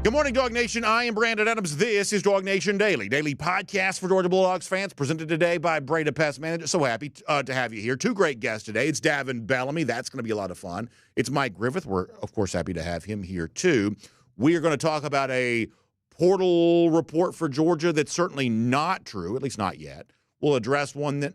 Good morning, Dawg Nation. I am Brandon Adams. This is DawgNation Daily, daily podcast for Georgia Bulldogs fans, presented today by Breda Pest Management. So happy to have you here. Two great guests today. It's Davin Bellamy. That's going to be a lot of fun. It's Mike Griffith. We're, of course, happy to have him here, too. We are going to talk about a portal report for Georgia that's certainly not true, at least not yet. We'll address one that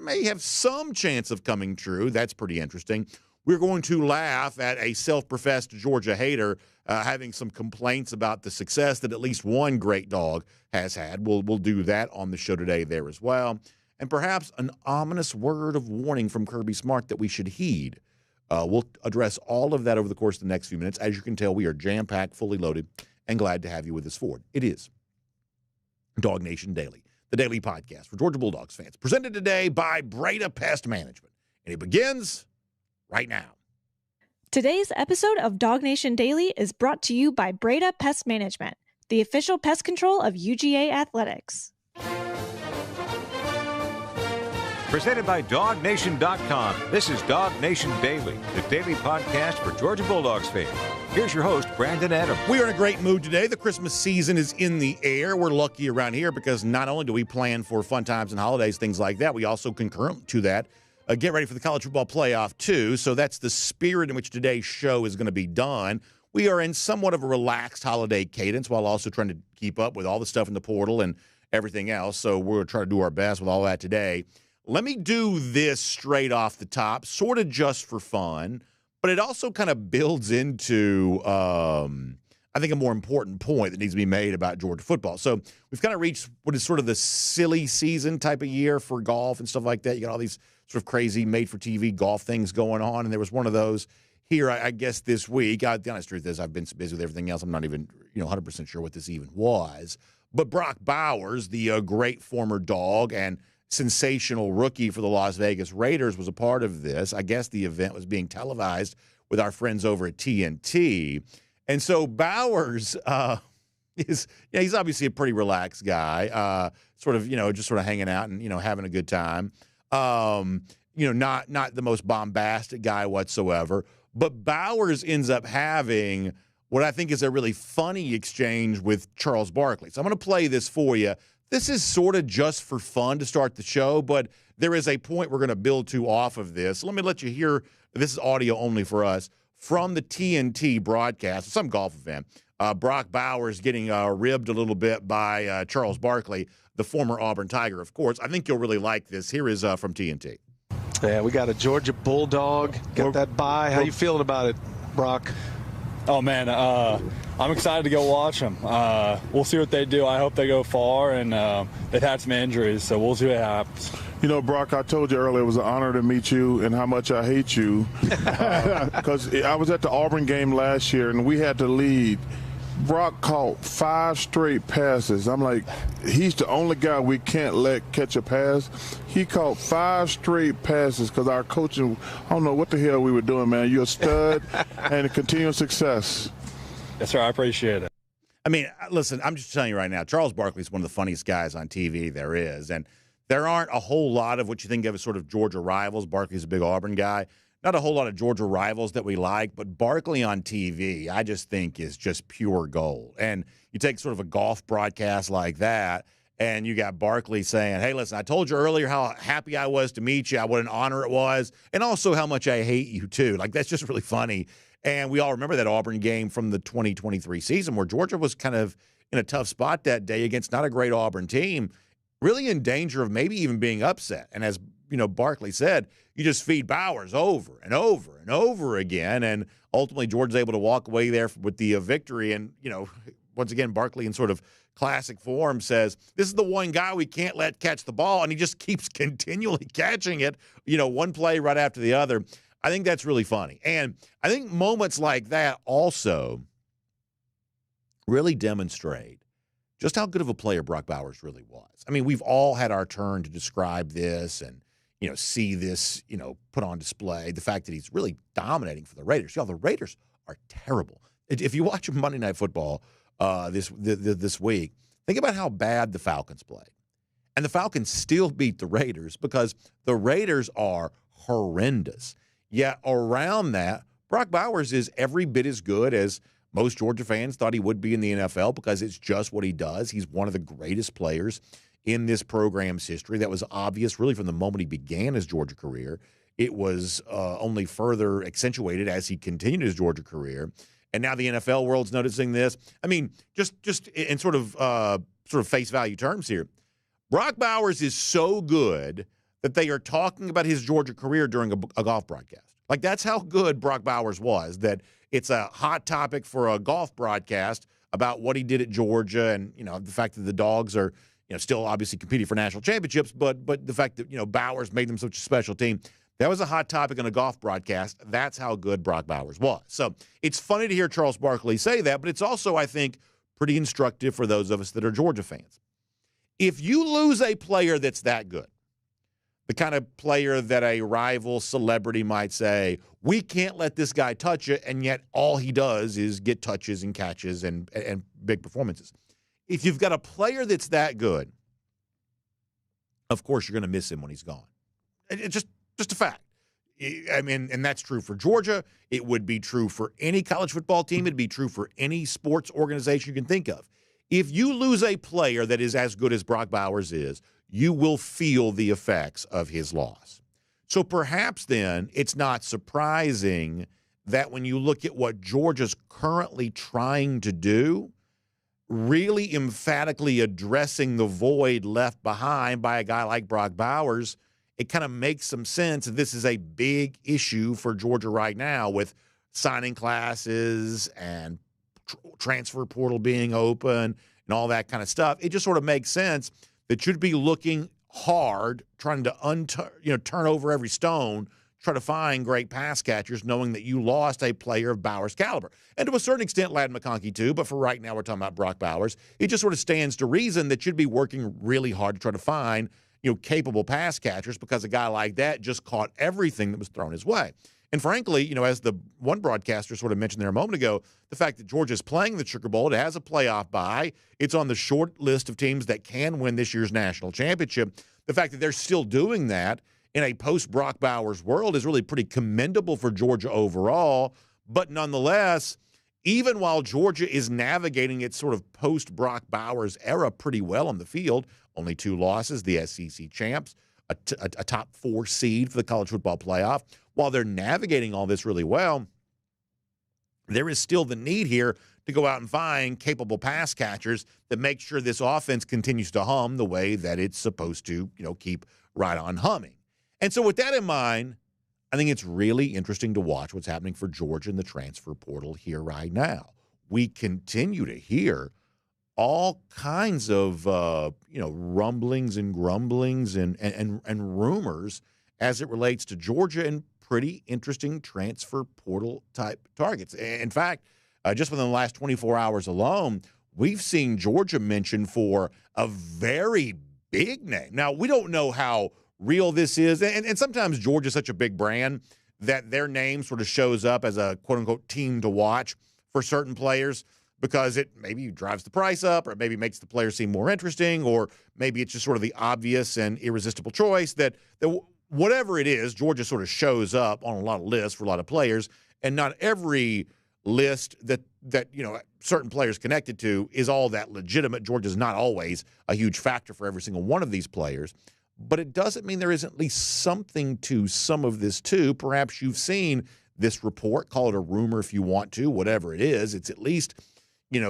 may have some chance of coming true. That's pretty interesting. We're going to laugh at a self-professed Georgia hater having some complaints about the success that at least one great dog has had. We'll do that on the show today there as well. And perhaps an ominous word of warning from Kirby Smart that we should heed. We'll address all of that over the course of the next few minutes. As you can tell, we are jam-packed, fully loaded, and glad to have you with us forward. It is DawgNation Daily, the daily podcast for Georgia Bulldogs fans, presented today by Breda Pest Management. And it begins right now. Today's episode of DawgNation Daily is brought to you by Breda Pest Management, the official pest control of UGA Athletics. Presented by DawgNation.com. This is DawgNation Daily, the daily podcast for Georgia Bulldogs fans. Here's your host, Brandon Adams. We are in a great mood today. The Christmas season is in the air. We're lucky around here because not only do we plan for fun times and holidays, things like that, we also concurrent to that get ready for the college football playoff, too. So that's the spirit in which today's show is going to be done. We are in somewhat of a relaxed holiday cadence while also trying to keep up with all the stuff in the portal and everything else. So we're going to try to do our best with all that today. Let me do this straight off the top, sort of just for fun, but it also kind of builds into, I think, a more important point that needs to be made about Georgia football. So we've kind of reached what is sort of the silly season type of year for golf and stuff like that. You got all these sort of crazy made-for-TV golf things going on, and there was one of those here, I guess, this week. The honest truth is I've been so busy with everything else, I'm not even 100% sure what this even was. But Brock Bowers, the great former Dog and sensational rookie for the Las Vegas Raiders, was a part of this. I guess the event was being televised with our friends over at TNT. And so Bowers he's obviously a pretty relaxed guy, just sort of hanging out and, having a good time. Not the most bombastic guy whatsoever. But Bowers ends up having what I think is a really funny exchange with Charles Barkley. So I'm going to play this for you. This is sort of just for fun to start the show, but there is a point we're going to build to off of this. Let me let you hear, this is audio only for us, from the TNT broadcast, some golf event. Brock Bowers getting ribbed a little bit by Charles Barkley, the former Auburn Tiger, of course. I think you'll really like this. Here is from TNT. Yeah, we got a Georgia Bulldog. Got that bye. How you feeling about it, Brock? Oh, man, I'm excited to go watch them. We'll see what they do. I hope they go far, and they've had some injuries, so we'll see what happens. Brock, I told you earlier it was an honor to meet you and how much I hate you. Because I was at the Auburn game last year, and we had to lead. Brock caught 5 straight passes. I'm like, he's the only guy we can't let catch a pass. He caught 5 straight passes because our coaching, I don't know what the hell we were doing, man. You're a stud and a continued success. Yes, sir. I appreciate it. I mean, listen, I'm just telling you right now, Charles Barkley is one of the funniest guys on TV there is. And there aren't a whole lot of what you think of as sort of Georgia rivals. Barkley's a big Auburn guy. Not a whole lot of Georgia rivals that we like, but Barkley on TV, I just think, is just pure gold. And you take sort of a golf broadcast like that, and you got Barkley saying, hey, listen, I told you earlier how happy I was to meet you, what an honor it was, and also how much I hate you, too. Like, that's just really funny. And we all remember that Auburn game from the 2023 season where Georgia was kind of in a tough spot that day against not a great Auburn team, really in danger of maybe even being upset. And as Barkley said, you just feed Bowers over and over and over again, and ultimately Georgia's able to walk away there with the victory. And, once again, Barkley in sort of classic form says, this is the one guy we can't let catch the ball, and he just keeps continually catching it, one play right after the other. I think that's really funny. And I think moments like that also really demonstrate just how good of a player Brock Bowers really was. I mean, we've all had our turn to describe this and, see this, put on display. The fact that he's really dominating for the Raiders. The Raiders are terrible. If you watch Monday Night Football this week, think about how bad the Falcons played. And the Falcons still beat the Raiders because the Raiders are horrendous. Yet around that, Brock Bowers is every bit as good as most Georgia fans thought he would be in the NFL because it's just what he does. He's one of the greatest players in this program's history. That was obvious really from the moment he began his Georgia career. It was only further accentuated as he continued his Georgia career. And now the NFL world's noticing this. I mean, just in sort of face value terms here, Brock Bowers is so good that they are talking about his Georgia career during a golf broadcast. Like, that's how good Brock Bowers was, that it's a hot topic for a golf broadcast about what he did at Georgia and, the fact that the Dogs are, still obviously competing for national championships, but the fact that, Bowers made them such a special team. That was a hot topic on a golf broadcast. That's how good Brock Bowers was. So it's funny to hear Charles Barkley say that, but it's also, I think, pretty instructive for those of us that are Georgia fans. If you lose a player that's that good, the kind of player that a rival celebrity might say, we can't let this guy touch it, and yet all he does is get touches and catches and big performances. If you've got a player that's that good, of course you're going to miss him when he's gone. It's just a fact. I mean, and that's true for Georgia. It would be true for any college football team. It'd be true for any sports organization you can think of. If you lose a player that is as good as Brock Bowers is, you will feel the effects of his loss. So perhaps then it's not surprising that when you look at what Georgia's currently trying to do, really emphatically addressing the void left behind by a guy like Brock Bowers, it kind of makes some sense that this is a big issue for Georgia right now with signing classes and transfer portal being open and all that kind of stuff. It just sort of makes sense that you'd be looking hard, trying to turn over every stone, try to find great pass catchers, knowing that you lost a player of Bowers' caliber. And to a certain extent, Ladd McConkey too, but for right now we're talking about Brock Bowers. It just sort of stands to reason that you'd be working really hard to try to find capable pass catchers, because a guy like that just caught everything that was thrown his way. And frankly, as the one broadcaster sort of mentioned there a moment ago, the fact that Georgia's playing the Sugar Bowl, it has a playoff bye, it's on the short list of teams that can win this year's national championship. The fact that they're still doing that in a post-Brock Bowers world is really pretty commendable for Georgia overall. But nonetheless, even while Georgia is navigating its sort of post-Brock Bowers era pretty well on the field, only 2 losses, the SEC champs, a top 4 seed for the college football playoff. While they're navigating all this really well, there is still the need here to go out and find capable pass catchers that make sure this offense continues to hum the way that it's supposed to, keep right on humming. And so with that in mind, I think it's really interesting to watch what's happening for Georgia in the transfer portal here right now. We continue to hear all kinds of rumblings and grumblings and rumors as it relates to Georgia and pretty interesting transfer portal type targets. In fact, just within the last 24 hours alone, we've seen Georgia mentioned for a very big name. Now, we don't know how real this is, and sometimes Georgia's such a big brand that their name sort of shows up as a quote-unquote team to watch for certain players, because it maybe drives the price up, or maybe makes the player seem more interesting, or maybe it's just sort of the obvious and irresistible choice that whatever it is, Georgia sort of shows up on a lot of lists for a lot of players, and not every list that certain players connected to is all that legitimate. Georgia's not always a huge factor for every single one of these players, but it doesn't mean there isn't at least something to some of this too. Perhaps you've seen this report, call it a rumor if you want to, whatever it is, it's at least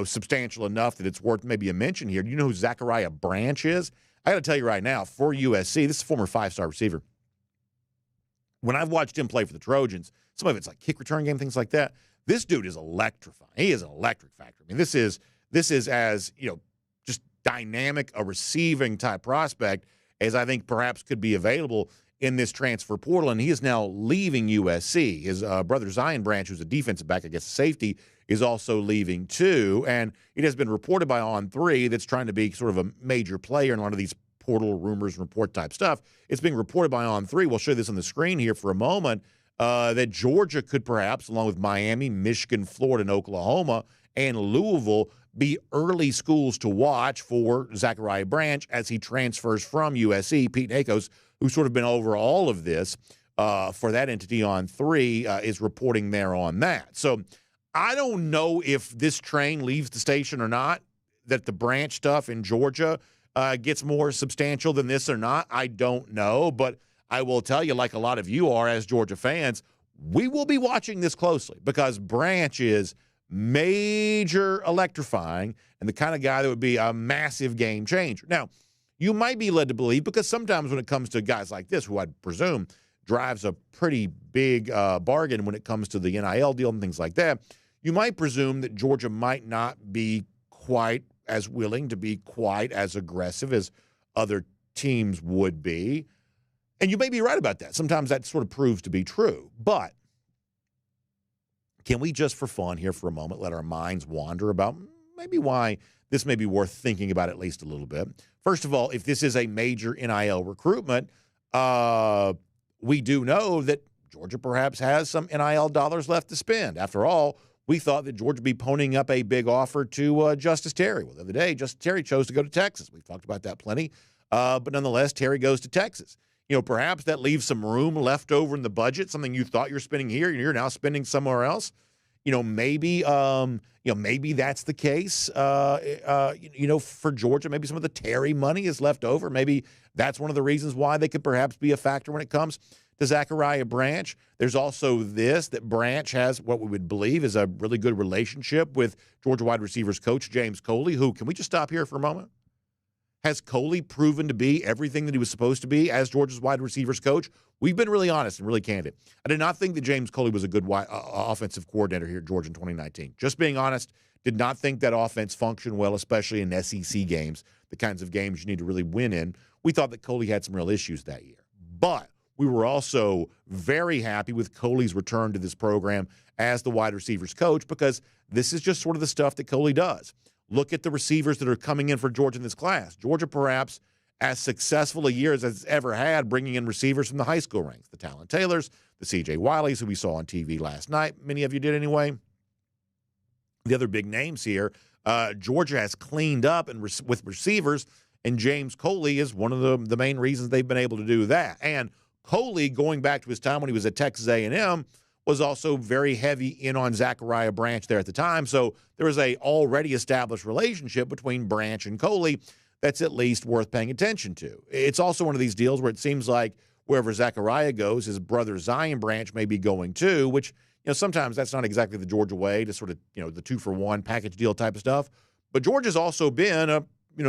substantial enough that it's worth maybe a mention here. Do you know who Zachariah Branch is? I got to tell you right now, for USC, this is a former 5-star receiver. When I've watched him play for the Trojans, some of it's like kick return game, things like that. This dude is electrifying. He is an electric factor. I mean, this is as, just dynamic a receiving type prospect as I think perhaps could be available in this transfer portal, and he is now leaving USC. His brother Zion Branch, who's a defensive back, I guess safety, is also leaving too, and it has been reported by On3 that's trying to be sort of a major player in a lot of these portal rumors and report type stuff. It's being reported by On3. We'll show this on the screen here for a moment, that Georgia could perhaps, along with Miami, Michigan, Florida, and Oklahoma, and Louisville, be early schools to watch for Zachariah Branch as he transfers from USC. Pete Nakos, who's sort of been over all of this for that entity On3, is reporting there on that. So I don't know if this train leaves the station or not, that the branch stuff in Georgia gets more substantial than this or not. I don't know, but I will tell you, like a lot of you are as Georgia fans, we will be watching this closely because Branch is major electrifying and the kind of guy that would be a massive game changer. Now, you might be led to believe, because sometimes when it comes to guys like this, who I'd presume drives a pretty big bargain when it comes to the NIL deal and things like that, you might presume that Georgia might not be quite as willing to be quite as aggressive as other teams would be. And you may be right about that. Sometimes that sort of proves to be true. But can we just, for fun here for a moment, let our minds wander about maybe why this may be worth thinking about at least a little bit? First of all, if this is a major NIL recruitment, we do know that Georgia perhaps has some NIL dollars left to spend. After all, we thought that Georgia would be ponying up a big offer to Justice Terry. Well, the other day, Justice Terry chose to go to Texas. We've talked about that plenty. But nonetheless, Terry goes to Texas. Perhaps that leaves some room left over in the budget, something you thought you're spending here and you're now spending somewhere else. Maybe that's the case, for Georgia. Maybe some of the Terry money is left over. Maybe that's one of the reasons why they could perhaps be a factor when it comes to Zachariah Branch. There's also that Branch has what we would believe is a really good relationship with Georgia wide receivers coach James Coley, who, can we just stop here for a moment? Has Coley proven to be everything that he was supposed to be as Georgia's wide receivers coach? We've been really honest and really candid. I did not think that James Coley was a good offensive coordinator here at Georgia in 2019. Just being honest, did not think that offense functioned well, especially in SEC games, the kinds of games you need to really win in. We thought that Coley had some real issues that year. But we were also very happy with Coley's return to this program as the wide receivers coach, because this is just sort of the stuff that Coley does. Look at the receivers that are coming in for Georgia in this class. Georgia perhaps as successful a year as it's ever had, bringing in receivers from the high school ranks. The Talon Taylors, the C.J. Wileys, who we saw on TV last night. Many of you did anyway. The other big names here, Georgia has cleaned up with receivers, and James Coley is one of the main reasons they've been able to do that. And Coley, going back to his time when he was at Texas A&M, was also very heavy in on Zachariah Branch there at the time. So there was a already established relationship between Branch and Coley that's at least worth paying attention to. It's also one of these deals where it seems like wherever Zachariah goes, his brother Zion Branch may be going too, which, sometimes that's not exactly the Georgia way to sort of, the 2-for-1 package deal type of stuff. But Georgia's also been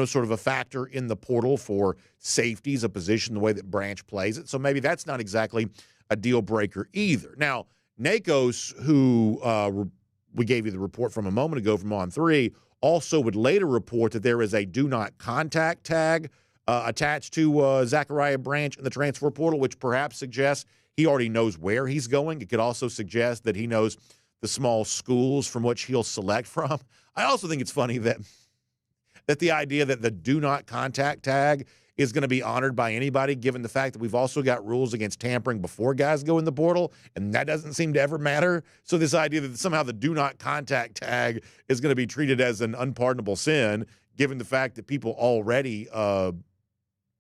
sort of a factor in the portal for safeties, a position, the way that Branch plays it. So maybe that's not exactly a deal breaker either. Now, Nakos, who we gave you the report from a moment ago from On 3, also would later report that there is a do not contact tag attached to Zachariah Branch in the transfer portal, which perhaps suggests he already knows where he's going. It could also suggest that he knows the small schools from which he'll select from. I also think it's funny that the idea that the do not contact tag is going to be honored by anybody, given the fact that we've also got rules against tampering before guys go in the portal, and that doesn't seem to ever matter. So this idea that somehow the do not contact tag is going to be treated as an unpardonable sin, given the fact that people already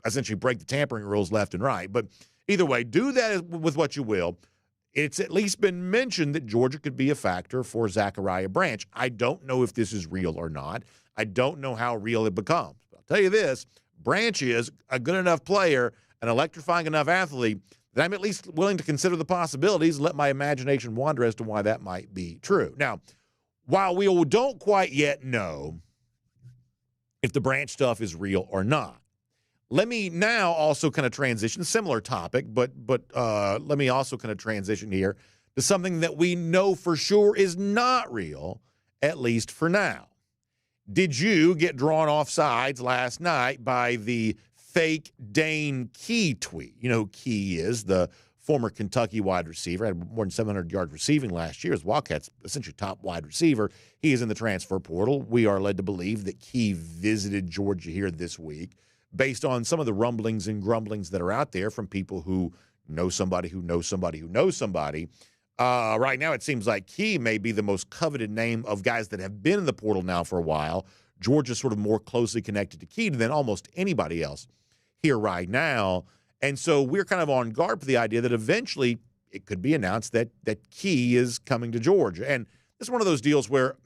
essentially break the tampering rules left and right. But either way, do that with what you will. It's at least been mentioned that Georgia could be a factor for Zachariah Branch. I don't know if this is real or not. I don't know how real it becomes. But I'll tell you this, Branch is a good enough player, an electrifying enough athlete, that I'm at least willing to consider the possibilities and let my imagination wander as to why that might be true. Now, while we don't quite yet know if the Branch stuff is real or not, let me now also kind of transition, similar topic, but let me also kind of transition here to something that we know for sure is not real, at least for now. Did you get drawn off sides last night by the fake Dane Key tweet? Key is the former Kentucky wide receiver, had more than 700 yards receiving last year as Wildcats' essentially top wide receiver. He is in the transfer portal. We are led to believe that Key visited Georgia here this week based on some of the rumblings and grumblings that are out there from people who know somebody who knows somebody who knows somebody. Right now, it seems like Key may be the most coveted name of guys that have been in the portal now for a while. Georgia's sort of more closely connected to Key than almost anybody else here right now. And so we're kind of on guard for the idea that eventually it could be announced that Key is coming to Georgia. And This is one of those deals where,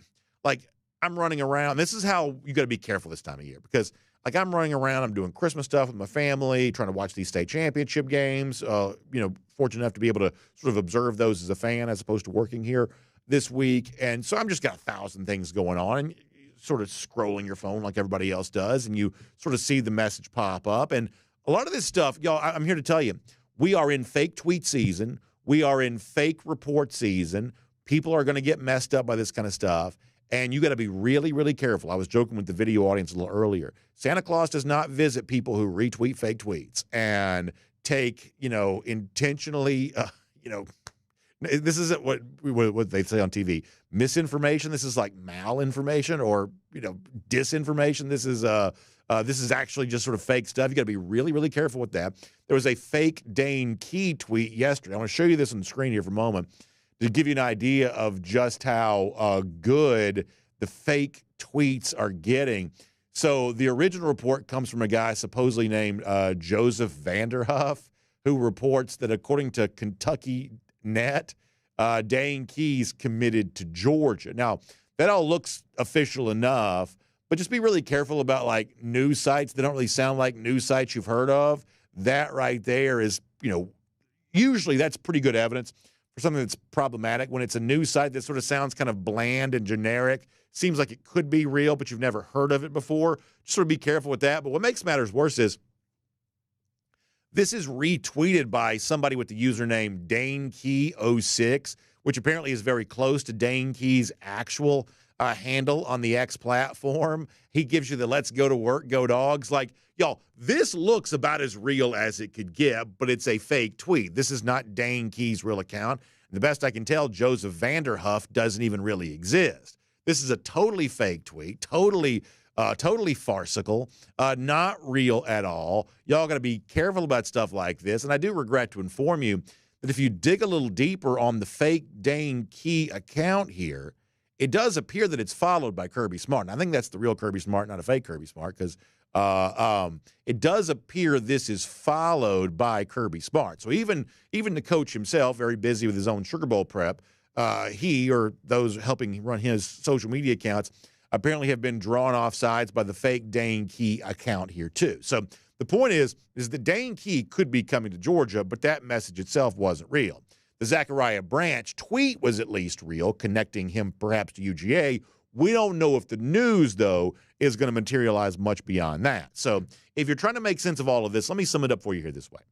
like, I'm running around. This is how you got to be careful this time of year because, like, I'm running around. I'm doing Christmas stuff with my family, trying to watch these state championship games. Fortunate enough to be able to sort of observe those as a fan as opposed to working here this week. And so I'm just got 1,000 things going on. And sort of scrolling your phone like everybody else does, and you sort of see the message pop up. And a lot of this stuff, y'all, I'm here to tell you, we are in fake tweet season. We are in fake report season. People are going to get messed up by this kind of stuff, and you got to be really, really careful. I was joking with the video audience a little earlier. Santa Claus does not visit people who retweet fake tweets and take, intentionally, this isn't what they say on TV. Misinformation. This is like malinformation or disinformation. This is actually just sort of fake stuff. You got to be really, really careful with that. There was a fake Dane Key tweet yesterday. I want to show you this on the screen here for a moment to give you an idea of just how good the fake tweets are getting. So the original report comes from a guy supposedly named Joseph Vanderhuff, who reports that according to Kentucky Net, Dane Key's committed to Georgia. Now, that all looks official enough, but just be really careful about, like, news sites. They don't really sound like news sites you've heard of. That right there is, usually that's pretty good evidence for something that's problematic. When it's a news site that sort of sounds kind of bland and generic, seems like it could be real, but you've never heard of it before, just sort of be careful with that. But what makes matters worse is this is retweeted by somebody with the username DaneKey06, which apparently is very close to Dane Key's actual handle on the X platform. He gives you the "let's go to work, go Dogs." Like, y'all, this looks about as real as it could get, but it's a fake tweet. This is not Dane Key's real account. And the best I can tell, Joseph Vanderhuff doesn't even really exist. This is a totally fake tweet, totally farcical, not real at all. Y'all got to be careful about stuff like this. And I do regret to inform you that if you dig a little deeper on the fake Dane Key account here, it does appear that it's followed by Kirby Smart. And I think that's the real Kirby Smart, not a fake Kirby Smart, because it does appear this is followed by Kirby Smart. So even the coach himself, very busy with his own Sugar Bowl prep, he or those helping run his social media accounts apparently have been drawn off sides by the fake Dane Key account here too. So the point is that Dane Key could be coming to Georgia, but that message itself wasn't real. The Zachariah Branch tweet was at least real, connecting him perhaps to UGA. We don't know if the news, though, is going to materialize much beyond that. So if you're trying to make sense of all of this, let me sum it up for you here this way.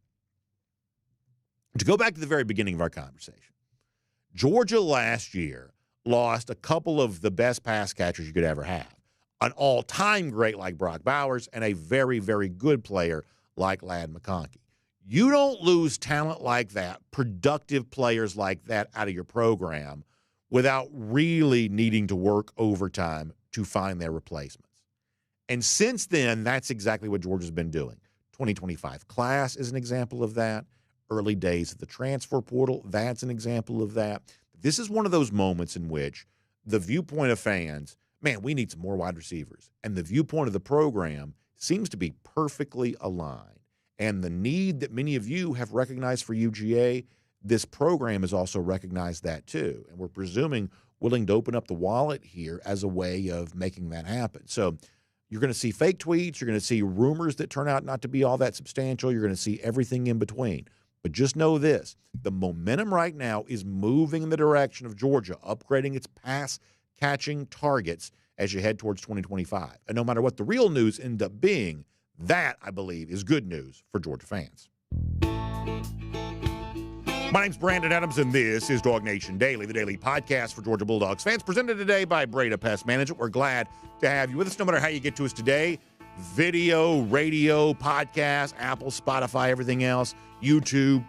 To go back to the very beginning of our conversation, Georgia last year lost a couple of the best pass catchers you could ever have. An all-time great like Brock Bowers and a very, very good player like Ladd McConkey. You don't lose talent like that, productive players like that out of your program without really needing to work overtime to find their replacements. And since then, that's exactly what Georgia's been doing. 2025 class is an example of that. Early days of the transfer portal, that's an example of that. This is one of those moments in which the viewpoint of fans, man, we need some more wide receivers. And the viewpoint of the program seems to be perfectly aligned. And the need that many of you have recognized for UGA, this program has also recognized that too. And we're presuming willing to open up the wallet here as a way of making that happen. So you're going to see fake tweets. You're going to see rumors that turn out not to be all that substantial. You're going to see everything in between. But just know this, the momentum right now is moving in the direction of Georgia, upgrading its pass-catching targets as you head towards 2025. And no matter what the real news ends up being, that, I believe, is good news for Georgia fans. My name's Brandon Adams, and this is DawgNation Daily, the daily podcast for Georgia Bulldogs fans, presented today by Breda Pest Management. We're glad to have you with us, no matter how you get to us today. Video, radio, podcast, Apple, Spotify, everything else, YouTube.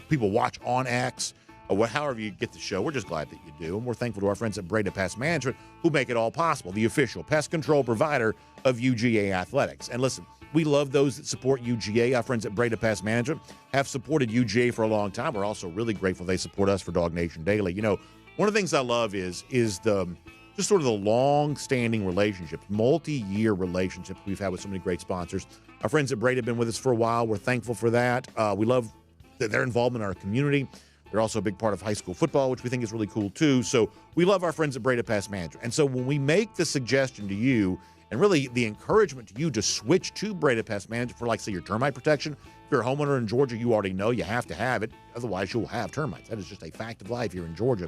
People watch on X, or however you get the show. We're just glad that you do, and we're thankful to our friends at Breda Pest Management who make it all possible, the official pest control provider of UGA Athletics. And listen, we love those that support UGA. Our friends at Breda Pest Management have supported UGA for a long time. We're also really grateful they support us for DawgNation Daily. You know, one of the things I love is the just sort of the long-standing relationships, multi-year relationships we've had with so many great sponsors. Our friends at Breda have been with us for a while. We're thankful for that. We love their involvement in our community. They're also a big part of high school football, which we think is really cool too. So we love our friends at Breda Pest Management. And so when we make the suggestion to you, and really the encouragement to you to switch to Breda Pest Management for, like, say, your termite protection. If you're a homeowner in Georgia, you already know you have to have it. Otherwise, you'll have termites. That is just a fact of life here in Georgia.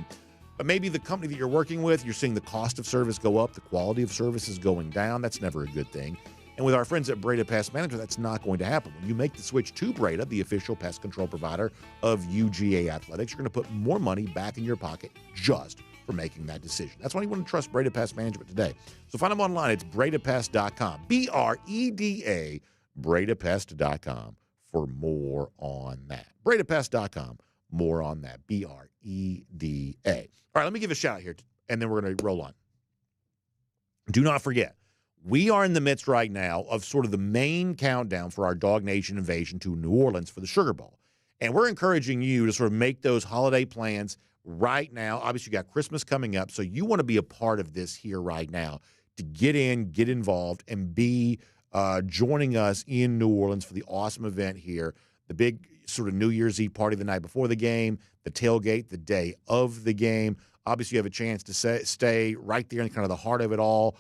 But maybe the company that you're working with, you're seeing the cost of service go up, the quality of service is going down. That's never a good thing. And with our friends at Breda Pest Management, that's not going to happen. When you make the switch to Breda, the official pest control provider of UGA Athletics, you're going to put more money back in your pocket just for making that decision. That's why you want to trust Breda Pest Management today. So find them online. It's BredaPest.com. BREDA, BredaPest.com for more on that. BredaPest.com, more on that. BREDA. All right, let me give a shout out here, and then we're going to roll on. Do not forget, we are in the midst right now of sort of the main countdown for our DawgNation invasion to New Orleans for the Sugar Bowl. And we're encouraging you to sort of make those holiday plans right now. Obviously, you got Christmas coming up, so you want to be a part of this here right now to get in, get involved, and be joining us in New Orleans for the awesome event here, the big sort of New Year's Eve party the night before the game, the tailgate the day of the game. Obviously, you have a chance to stay right there in kind of the heart of it all,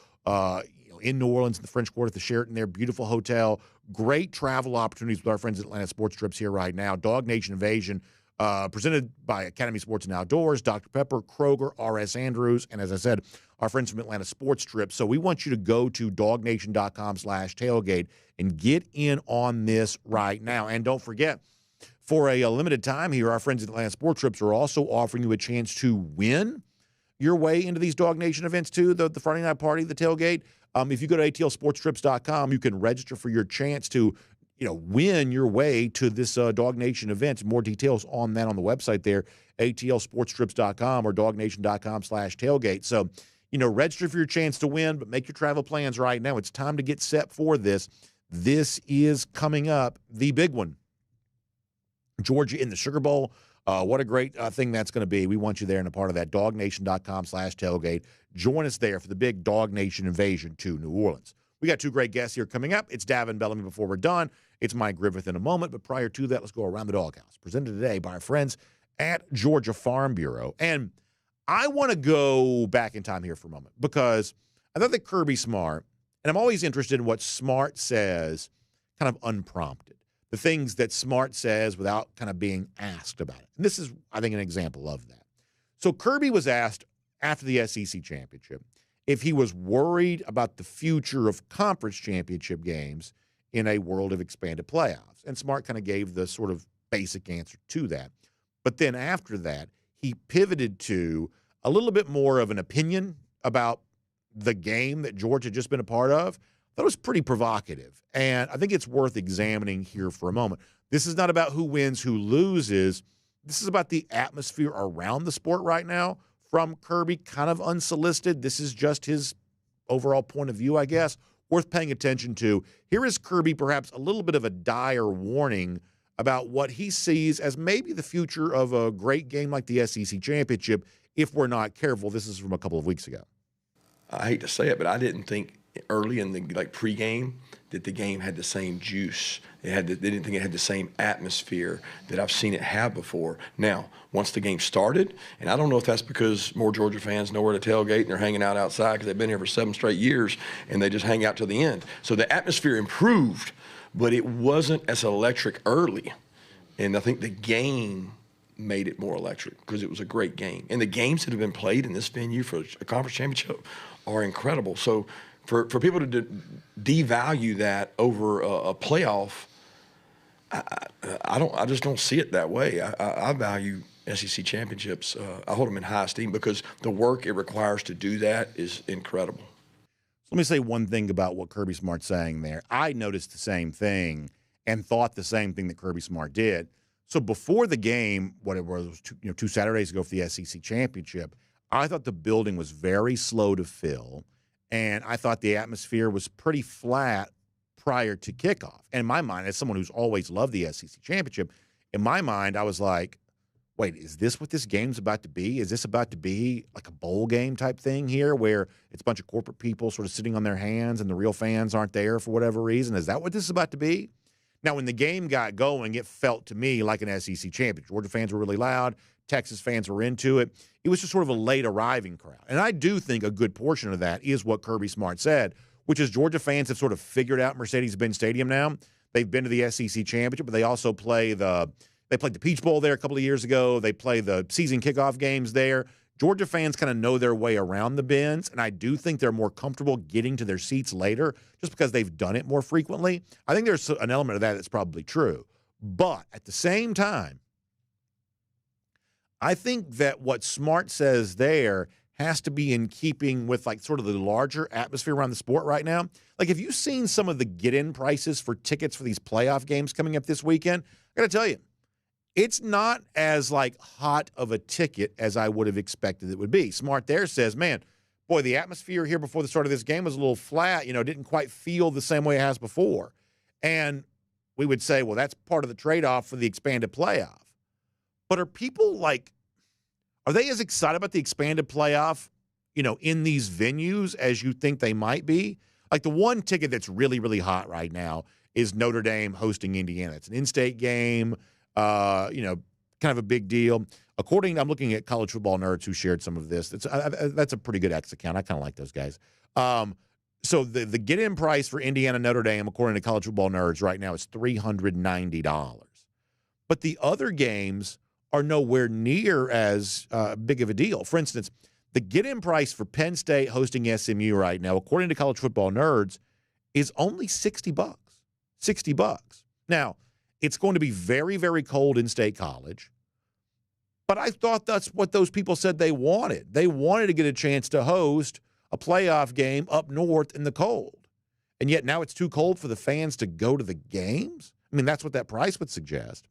in New Orleans, in the French Quarter, at the Sheraton there, beautiful hotel, great travel opportunities with our friends at Atlanta Sports Trips here right now. DawgNation Invasion, presented by Academy Sports and Outdoors, Dr. Pepper, Kroger, R.S. Andrews, and as I said, our friends from Atlanta Sports Trips. So we want you to go to DawgNation.com/tailgate and get in on this right now. And don't forget, for a limited time here, our friends at Atlanta Sports Trips are also offering you a chance to win your way into these DawgNation events too, the Friday night party, the tailgate. If you go to atlsportstrips.com, you can register for your chance to, win your way to this DawgNation event. More details on that on the website there, atlsportstrips.com or DawgNation.com/tailgate. So, register for your chance to win, but make your travel plans right now. It's time to get set for this. This is coming up, the big one. Georgia in the Sugar Bowl. What a great thing that's going to be. We want you there and a part of that. DawgNation.com/tailgate. Join us there for the big DawgNation invasion to New Orleans. We got two great guests here coming up. It's Davin Bellamy before we're done. It's Mike Griffith in a moment. But prior to that, let's go around the doghouse. Presented today by our friends at Georgia Farm Bureau. And I want to go back in time here for a moment because I thought that Kirby Smart, and I'm always interested in what Smart says kind of unprompted. The things that Smart says without kind of being asked about it. And this is, I think, an example of that. So Kirby was asked after the SEC championship if he was worried about the future of conference championship games in a world of expanded playoffs. And Smart kind of gave the sort of basic answer to that. But then after that, he pivoted to a little bit more of an opinion about the game that Georgia had just been a part of. That was pretty provocative, and I think it's worth examining here for a moment. This is not about who wins, who loses. This is about the atmosphere around the sport right now from Kirby, kind of unsolicited. This is just his overall point of view, I guess, worth paying attention to. Here is Kirby, perhaps a little bit of a dire warning about what he sees as maybe the future of a great game like the SEC championship if we're not careful. This is from a couple of weeks ago. I hate to say it, but I didn't think early in the pregame that the game had the same juice. They didn't think it had the same atmosphere that I've seen it have before. Now, once the game started, and I don't know if that's because more Georgia fans know where to tailgate and they're hanging out outside because they've been here for 7 straight years and they just hang out till the end. So the atmosphere improved, but it wasn't as electric early. And I think the game made it more electric because it was a great game. And the games that have been played in this venue for a conference championship are incredible. So for people to devalue that over a playoff, I just don't see it that way. I value SEC championships. I hold them in high esteem because the work it requires to do that is incredible. Let me say one thing about what Kirby Smart's saying there. I noticed the same thing and thought the same thing that Kirby Smart did. So before the game, what it was 2 Saturdays ago for the SEC championship, I thought the building was very slow to fill, and I thought the atmosphere was pretty flat prior to kickoff. And in my mind, as someone who's always loved the SEC championship, in my mind, I was like, wait, is this what this game's about to be? Is this about to be like a bowl game type thing here where it's a bunch of corporate people sort of sitting on their hands and the real fans aren't there for whatever reason? Is that what this is about to be? Now, when the game got going, it felt to me like an SEC championship. Georgia fans were really loud. Texas fans were into it. It was just sort of a late arriving crowd. And I do think a good portion of that is what Kirby Smart said, which is Georgia fans have sort of figured out Mercedes-Benz Stadium now. They've been to the SEC championship, but they also played the Peach Bowl there a couple of years ago. They play the season kickoff games there. Georgia fans kind of know their way around the bends, and I do think they're more comfortable getting to their seats later just because they've done it more frequently. I think there's an element of that that's probably true. But at the same time, I think that what Smart says there has to be in keeping with like sort of the larger atmosphere around the sport right now. Like, have you seen some of the get-in prices for tickets for these playoff games coming up this weekend? I got to tell you, it's not as like hot of a ticket as I would have expected it would be. Smart there says, man, boy, the atmosphere here before the start of this game was a little flat, didn't quite feel the same way it has before. And we would say, well, that's part of the trade-off for the expanded playoff. But are people are they as excited about the expanded playoff, in these venues as you think they might be? Like the one ticket that's really, really hot right now is Notre Dame hosting Indiana. It's an in-state game. Kind of a big deal. I'm looking at College Football Nerds who shared some of this. That's a pretty good X account. I kind of like those guys. So the get-in price for Indiana Notre Dame, according to College Football Nerds right now, is $390. But the other games are nowhere near as big of a deal. For instance, the get-in price for Penn State hosting SMU right now, according to College Football Nerds, is only $60. $60. Now, it's going to be very, very cold in State College, but I thought that's what those people said they wanted. They wanted to get a chance to host a playoff game up north in the cold, and yet now it's too cold for the fans to go to the games? I mean, that's what that price would suggest.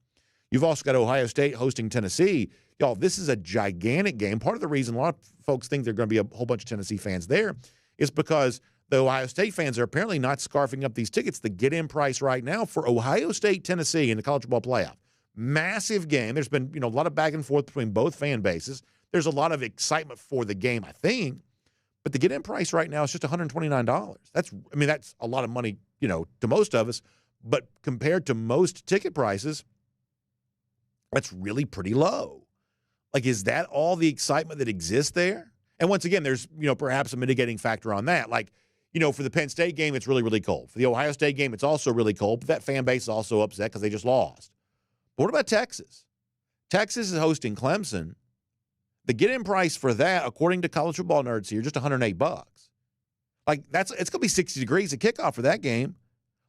You've also got Ohio State hosting Tennessee. Y'all, this is a gigantic game. Part of the reason a lot of folks think there are going to be a whole bunch of Tennessee fans there is because the Ohio State fans are apparently not scarfing up these tickets. The get-in price right now for Ohio State, Tennessee in the college football playoff. Massive game. There's been, a lot of back and forth between both fan bases. There's a lot of excitement for the game, I think. But the get-in price right now is just $129. That's a lot of money, to most of us. But compared to most ticket prices, that's really pretty low. Like, is that all the excitement that exists there? And once again, there's, perhaps a mitigating factor on that. Like, for the Penn State game, it's really, really cold. For the Ohio State game, it's also really cold. But that fan base is also upset because they just lost. But what about Texas? Texas is hosting Clemson. The get-in price for that, according to College Football Nerds here, just $108. Like, it's going to be 60 degrees at kickoff for that game.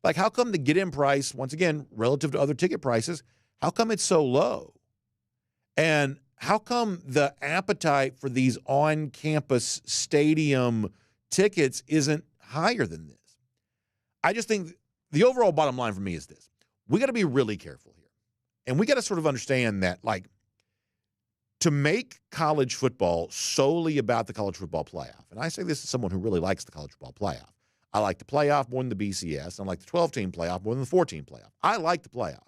Like, how come the get-in price, once again, relative to other ticket prices, how come it's so low? And how come the appetite for these on-campus stadium tickets isn't higher than this? I just think the overall bottom line for me is this. We got to be really careful here. And we got to sort of understand that, to make college football solely about the college football playoff, and I say this as someone who really likes the college football playoff. I like the playoff more than the BCS. And I like the 12-team playoff more than the 14 playoff. I like the playoff.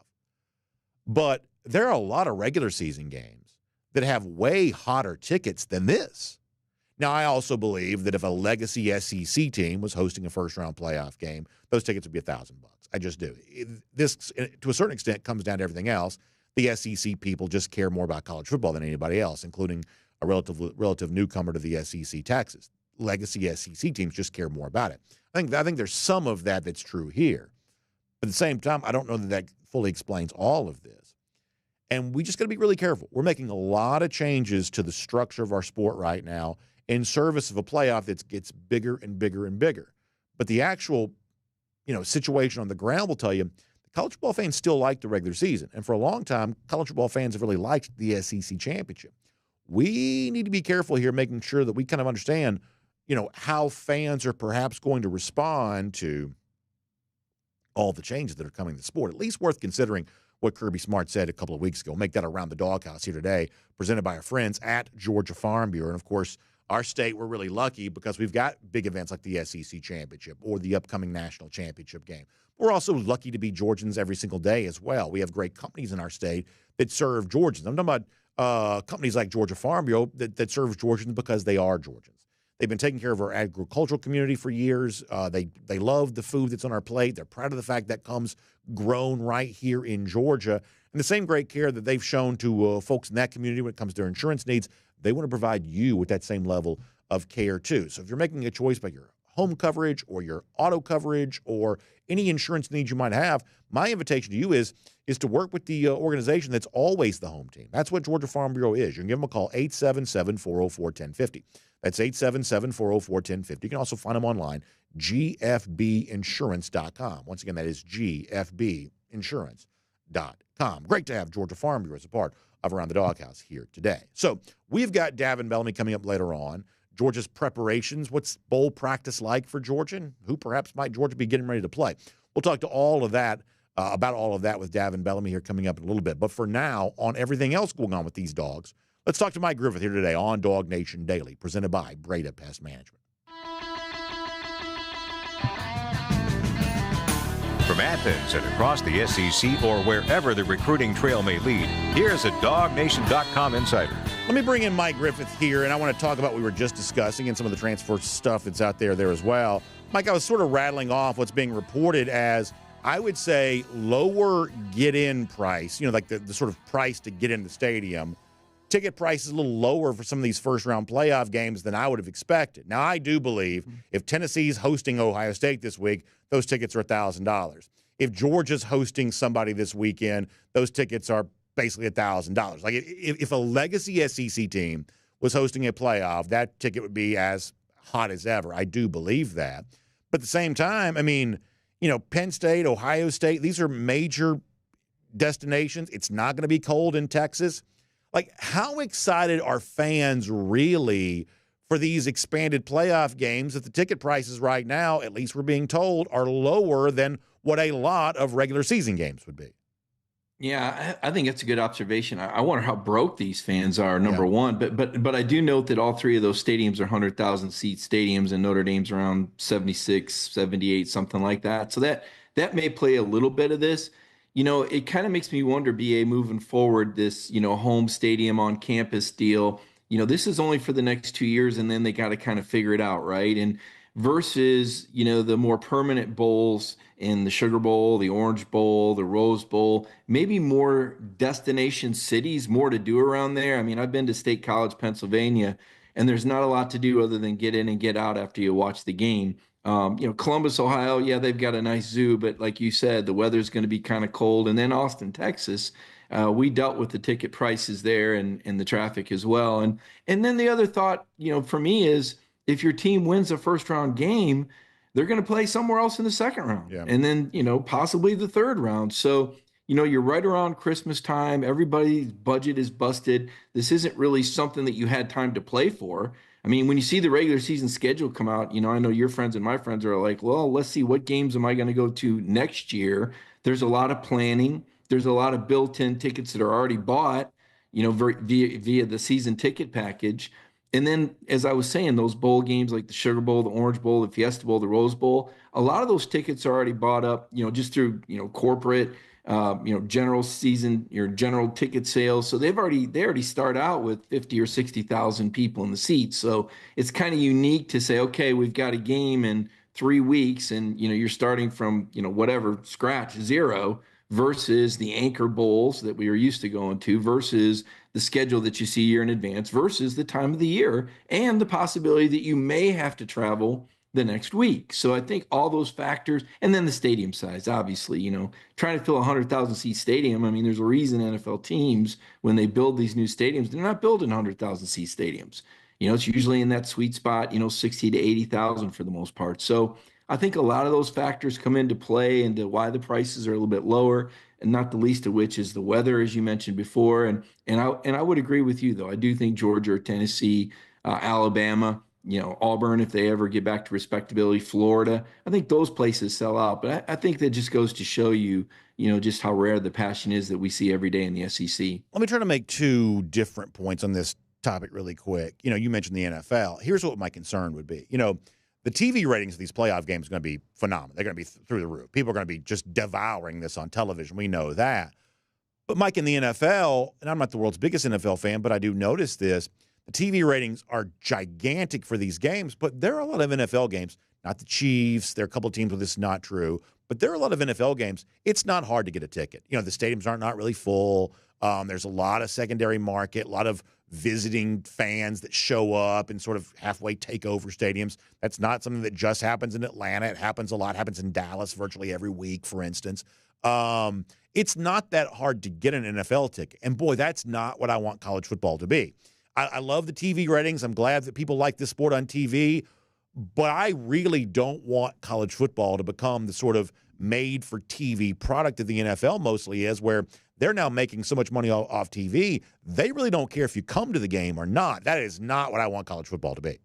But there are a lot of regular season games that have way hotter tickets than this. Now, I also believe that if a legacy SEC team was hosting a first-round playoff game, those tickets would be $1,000. I just do. This, to a certain extent, comes down to everything else. The SEC people just care more about college football than anybody else, including a relative newcomer to the SEC, Texas. Legacy SEC teams just care more about it. I think there's some of that that's true here. But at the same time, I don't know that fully explains all of this. And we just got to be really careful. We're making a lot of changes to the structure of our sport right now in service of a playoff that gets bigger and bigger and bigger. But the actual, situation on the ground will tell you the college football fans still like the regular season. And for a long time, college football fans have really liked the SEC championship. We need to be careful here, making sure that we kind of understand, how fans are perhaps going to respond to all the changes that are coming to the sport. At least worth considering what Kirby Smart said a couple of weeks ago. We'll make that around the doghouse here today, presented by our friends at Georgia Farm Bureau. And, of course, our state, we're really lucky because we've got big events like the SEC Championship or the upcoming National Championship game. We're also lucky to be Georgians every single day as well. We have great companies in our state that serve Georgians. I'm talking about companies like Georgia Farm Bureau that serves Georgians because they are Georgians. They've been taking care of our agricultural community for years. They love the food that's on our plate. They're proud of the fact that comes grown right here in Georgia. And the same great care that they've shown to folks in that community when it comes to their insurance needs, they want to provide you with that same level of care too. So if you're making a choice about your home coverage or your auto coverage or any insurance needs you might have, my invitation to you is to work with the organization that's always the home team. That's what Georgia Farm Bureau is. You can give them a call, 877-404-1050. That's 877-404-1050. You can also find them online, gfbinsurance.com. Once again, that is gfbinsurance.com. Great to have Georgia Farm Bureau as a part of Around the Doghouse here today. So we've got Davin Bellamy coming up later on. Georgia's preparations, what's bowl practice like for Georgia, and who perhaps might Georgia be getting ready to play. We'll talk to all of that, about all of that with Davin Bellamy here coming up in a little bit. But for now, on everything else going on with these dogs, let's talk to Mike Griffith here today on DawgNation Daily, presented by Breda Pest Management. From Athens and across the SEC or wherever the recruiting trail may lead, here's a DawgNation.com insider. Let me bring in Mike Griffith here, and I want to talk about what we were just discussing and some of the transfer stuff that's out there as well. Mike, I was sort of rattling off what's being reported as, I would say, lower get-in price, like the sort of price to get in the stadium. Ticket price is a little lower for some of these first-round playoff games than I would have expected. Now, I do believe if Tennessee's hosting Ohio State this week, those tickets are $1,000. If Georgia's hosting somebody this weekend, those tickets are basically $1,000. Like if a legacy SEC team was hosting a playoff, that ticket would be as hot as ever. I do believe that. But at the same time, I mean, Penn State, Ohio State, these are major destinations. It's not going to be cold in Texas. Like, how excited are fans really for these expanded playoff games if the ticket prices right now, at least we're being told, are lower than what a lot of regular season games would be? Yeah, I think that's a good observation. I wonder how broke these fans are, number one. But I do note that all three of those stadiums are 100,000 seat stadiums, and Notre Dame's around 76, 78, something like that. So that may play a little bit of this. It kind of makes me wonder, BA, moving forward, this, home stadium on campus deal, this is only for the next 2 years, and then they got to kind of figure it out, right? And versus, the more permanent bowls in the Sugar Bowl, the Orange Bowl, the Rose Bowl, maybe more destination cities, more to do around there. I mean, I've been to State College, Pennsylvania, and there's not a lot to do other than get in and get out after you watch the game. Columbus, Ohio, yeah, they've got a nice zoo, but like you said, the weather's going to be kind of cold. And then Austin, Texas, we dealt with the ticket prices there and the traffic as well. And then the other thought, for me is if your team wins a first round game, they're going to play somewhere else in the second round. Yeah. And then, possibly the third round. So, you're right around Christmas time. Everybody's budget is busted. This isn't really something that you had time to play for. I mean, when you see the regular season schedule come out, I know your friends and my friends are like, well, let's see, what games am I going to go to next year? There's a lot of planning. There's a lot of built-in tickets that are already bought, via the season ticket package. And then, as I was saying, those bowl games like the Sugar Bowl, the Orange Bowl, the Fiesta Bowl, the Rose Bowl, a lot of those tickets are already bought up, just through, corporate, general season, your general ticket sales. So they already start out with 50 or 60,000 people in the seats. So it's kind of unique to say, okay, we've got a game in 3 weeks and, you're starting from, whatever, scratch, zero, versus the anchor bowls that we are used to going to, versus the schedule that you see a year in advance, versus the time of the year and the possibility that you may have to travel the next week. So I think all those factors, and then the stadium size, obviously, trying to fill a 100,000 seat stadium. I mean, there's a reason NFL teams, when they build these new stadiums, they're not building 100,000 seat stadiums. It's usually in that sweet spot, 60 to 80,000 for the most part. So I think a lot of those factors come into play into why the prices are a little bit lower, and not the least of which is the weather, as you mentioned before. And I would agree with you, though. I do think Georgia or Tennessee, Alabama, Auburn, if they ever get back to respectability, Florida, I think those places sell out. But I think that just goes to show you, just how rare the passion is that we see every day in the SEC. Let me try to make two different points on this topic really quick. You mentioned the NFL. Here's what my concern would be. The TV ratings of these playoff games are going to be phenomenal. They're going to be through the roof. People are going to be just devouring this on television. We know that. But, Mike, in the NFL, and I'm not the world's biggest NFL fan, but I do notice this, the TV ratings are gigantic for these games, but there are a lot of NFL games, not the Chiefs. There are a couple of teams where this is not true, but there are a lot of NFL games. It's not hard to get a ticket. You know, the stadiums are not really full. There's a lot of secondary market, a lot of visiting fans that show up and sort of halfway take over stadiums. That's not something that just happens in Atlanta. It happens a lot. It happens in Dallas virtually every week, for instance. It's not that hard to get an NFL ticket. And, boy, that's not what I want college football to be. I love the TV ratings. I'm glad that people like this sport on TV. But I really don't want college football to become the sort of made-for-TV product that the NFL mostly is, where they're now making so much money off TV, they really don't care if you come to the game or not. That is not what I want college football to be.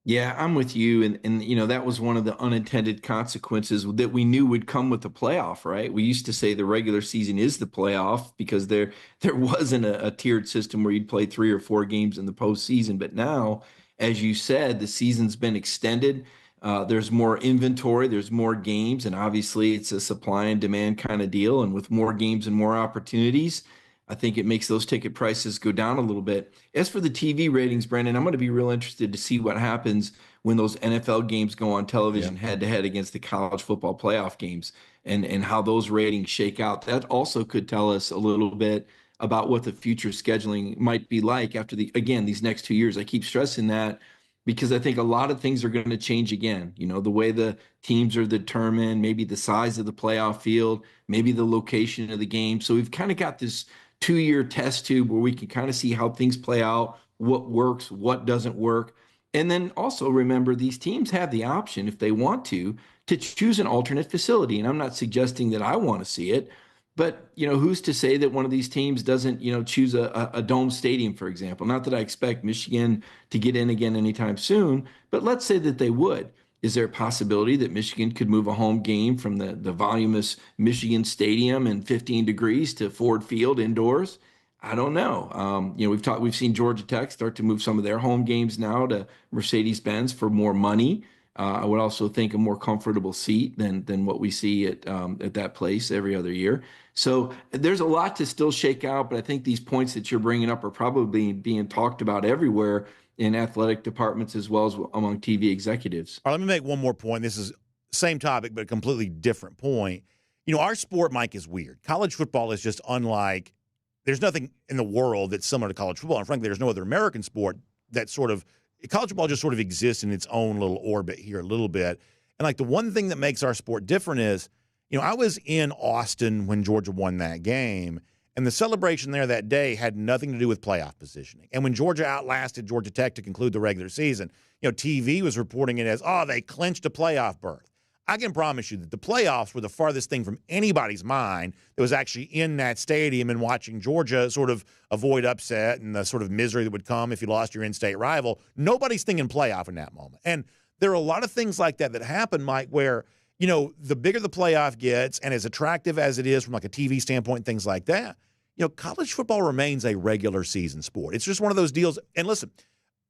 Yeah, I'm with you. And you know, that was one of the unintended consequences that we knew would come with the playoff, right? We used to say the regular season is the playoff because there wasn't a tiered system where you'd play 3 or 4 games in the postseason. But now, as you said, the season's been extended. There's more inventory, there's more games, and obviously it's a supply and demand kind of deal. And with more games and more opportunities, I think it makes those ticket prices go down a little bit. As for the TV ratings, Brandon, I'm going to be real interested to see what happens when those NFL games go on television head to head against the college football playoff games and how those ratings shake out. That also could tell us a little bit about what the future scheduling might be like after these next 2 years. I keep stressing that, because I think a lot of things are going to change again. You know, the way the teams are determined, maybe the size of the playoff field, maybe the location of the game. So we've kind of got this 2-year test tube where we can kind of see how things play out, what works, what doesn't work. And then also remember, these teams have the option, if they want to choose an alternate facility. And I'm not suggesting that I want to see it, but, you know, who's to say that one of these teams doesn't, you know, choose a dome stadium, for example? Not that I expect Michigan to get in again anytime soon, but let's say that they would. Is there a possibility that Michigan could move a home game from the voluminous Michigan Stadium in 15 degrees to Ford Field indoors? I don't know. You know, we've seen Georgia Tech start to move some of their home games now to Mercedes-Benz for more money. I would also think a more comfortable seat than what we see at that place every other year. So there's a lot to still shake out, but I think these points that you're bringing up are probably being talked about everywhere in athletic departments as well as among TV executives. All right, let me make one more point. This is same topic, but a completely different point. You know, our sport, Mike, is weird. College football is just unlike – there's nothing in the world that's similar to college football. And frankly, there's no other American sport that sort of – college football just sort of exists in its own little orbit here a little bit. And, like, the one thing that makes our sport different is, you know, I was in Austin when Georgia won that game, and the celebration there that day had nothing to do with playoff positioning. And when Georgia outlasted Georgia Tech to conclude the regular season, you know, TV was reporting it as, oh, they clinched a playoff berth. I can promise you that the playoffs were the farthest thing from anybody's mind that was actually in that stadium and watching Georgia sort of avoid upset and the sort of misery that would come if you lost your in-state rival. Nobody's thinking playoff in that moment. And there are a lot of things like that happen, Mike, where, you know, the bigger the playoff gets and as attractive as it is from like a TV standpoint, things like that, you know, college football remains a regular season sport. It's just one of those deals. And listen,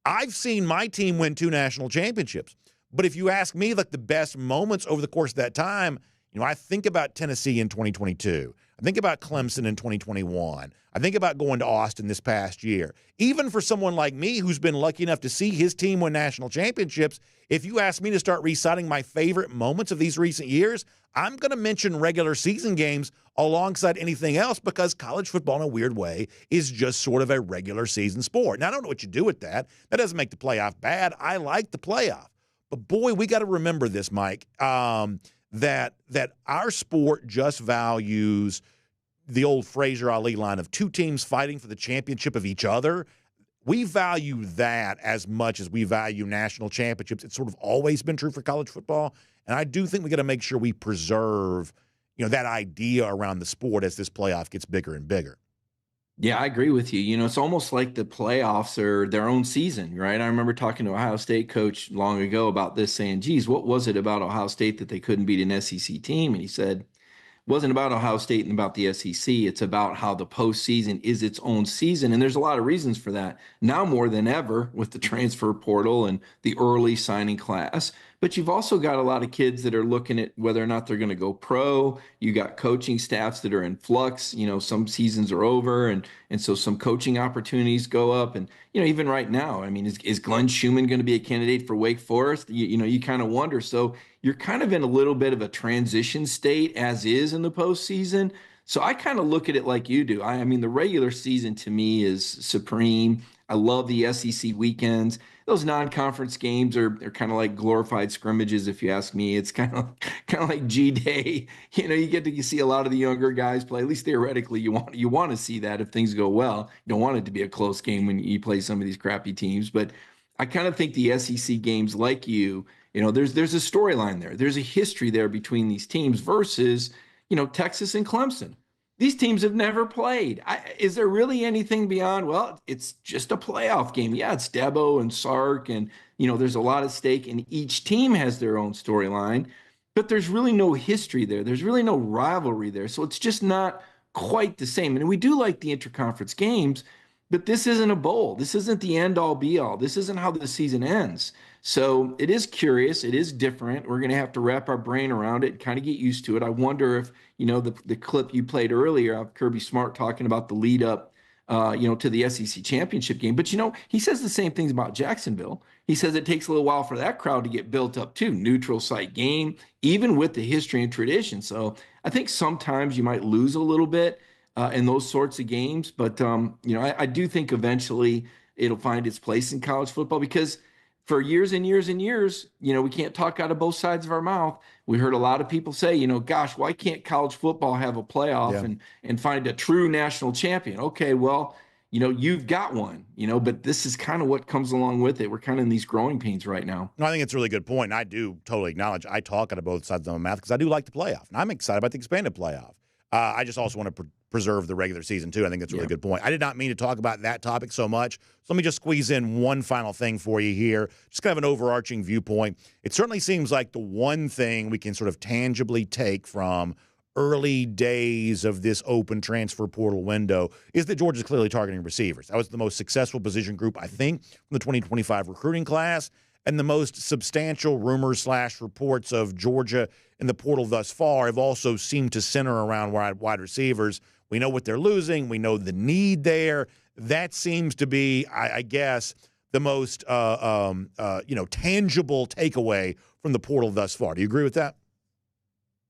I've seen my team win 2 national championships. But if you ask me, like, the best moments over the course of that time, you know, I think about Tennessee in 2022. I think about Clemson in 2021. I think about going to Austin this past year. Even for someone like me who's been lucky enough to see his team win national championships, if you ask me to start reciting my favorite moments of these recent years, I'm going to mention regular season games alongside anything else because college football in a weird way is just sort of a regular season sport. Now, I don't know what you do with that. That doesn't make the playoff bad. I like the playoff. But, boy, we got to remember this, Mike, that our sport just values the old Fraser Ali line of 2 teams fighting for the championship of each other. We value that as much as we value national championships. It's sort of always been true for college football. And I do think we got to make sure we preserve, you know, that idea around the sport as this playoff gets bigger and bigger. Yeah, I agree with you. You know, it's almost like the playoffs are their own season, right? I remember talking to Ohio State coach long ago about this, saying, geez, what was it about Ohio State that they couldn't beat an SEC team? And he said, it wasn't about Ohio State and about the SEC. It's about how the postseason is its own season. And there's a lot of reasons for that. Now more than ever with the transfer portal and the early signing class. but you've also got a lot of kids that are looking at whether or not they're going to go pro. You got coaching staffs that are in flux. Some seasons are over, and so some coaching opportunities go up. And even right now, I mean, is Glenn Schumann going to be a candidate for Wake Forest? You kind of wonder. So you're kind of in a little bit of a transition state as is in the postseason. So I kind of look at it like you do. I mean, the regular season to me is supreme. I love the SEC weekends. Those non-conference games are kind of like glorified scrimmages, if you ask me. It's kind of like G-Day. You get to see a lot of the younger guys play. At least theoretically, you want to see that if things go well. You don't want it to be a close game when you play some of these crappy teams. But I kind of think the SEC games, like there's a storyline there. There's a history there between these teams versus Texas and Clemson. These teams have never played. Is there really anything beyond, well, it's just a playoff game. Yeah, it's Dabo and Sark, and, there's a lot at stake, and each team has their own storyline, but there's really no history there. There's really no rivalry there. So it's just not quite the same. And we do like the interconference games, but this isn't a bowl. This isn't the end-all, be-all. This isn't how the season ends. So it is curious. It is different. We're going to have to wrap our brain around it and kind of get used to it. I wonder if, the clip you played earlier of Kirby Smart talking about the lead up, to the SEC championship game. But, he says the same things about Jacksonville. He says it takes a little while for that crowd to get built up too. Neutral site game, even with the history and tradition. So I think sometimes you might lose a little bit in those sorts of games. But, I do think eventually it'll find its place in college football because for years and years and years, we can't talk out of both sides of our mouth. We heard a lot of people say, gosh, why can't college football have a playoff and find a true national champion? Okay, well, you've got one, but this is kind of what comes along with it. We're kind of in these growing pains right now. No, I think it's a really good point. And I do totally acknowledge I talk out of both sides of my mouth because I do like the playoff. And I'm excited about the expanded playoff. I just also want to preserve the regular season, too. I think that's a really good point. I did not mean to talk about that topic so much. So let me just squeeze in one final thing for you here. Just kind of an overarching viewpoint. It certainly seems like the one thing we can sort of tangibly take from early days of this open transfer portal window is that Georgia's clearly targeting receivers. That was the most successful position group, I think, from the 2025 recruiting class. And the most substantial rumors/reports of Georgia in the portal thus far have also seemed to center around wide receivers. We know what they're losing. We know the need there. That seems to be, I guess, the most tangible takeaway from the portal thus far. Do you agree with that?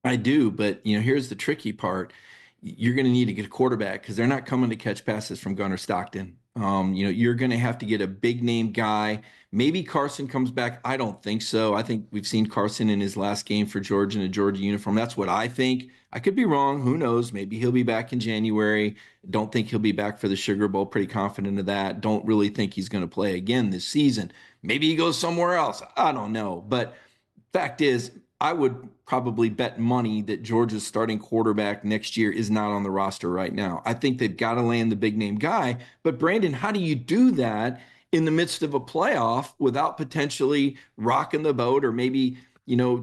I do, but here's the tricky part. You're going to need to get a quarterback because they're not coming to catch passes from Gunnar Stockton. You're going to have to get a big name guy. Maybe Carson comes back. I don't think so. I think we've seen Carson in his last game for Georgia in a Georgia uniform. That's what I think. I could be wrong. Who knows? Maybe he'll be back in January. Don't think he'll be back for the Sugar Bowl. Pretty confident of that. Don't really think he's going to play again this season. Maybe he goes somewhere else. I don't know. But fact is, I would probably bet money that Georgia's starting quarterback next year is not on the roster right now. I think they've got to land the big name guy. But Brandon, how do you do that in the midst of a playoff without potentially rocking the boat or maybe,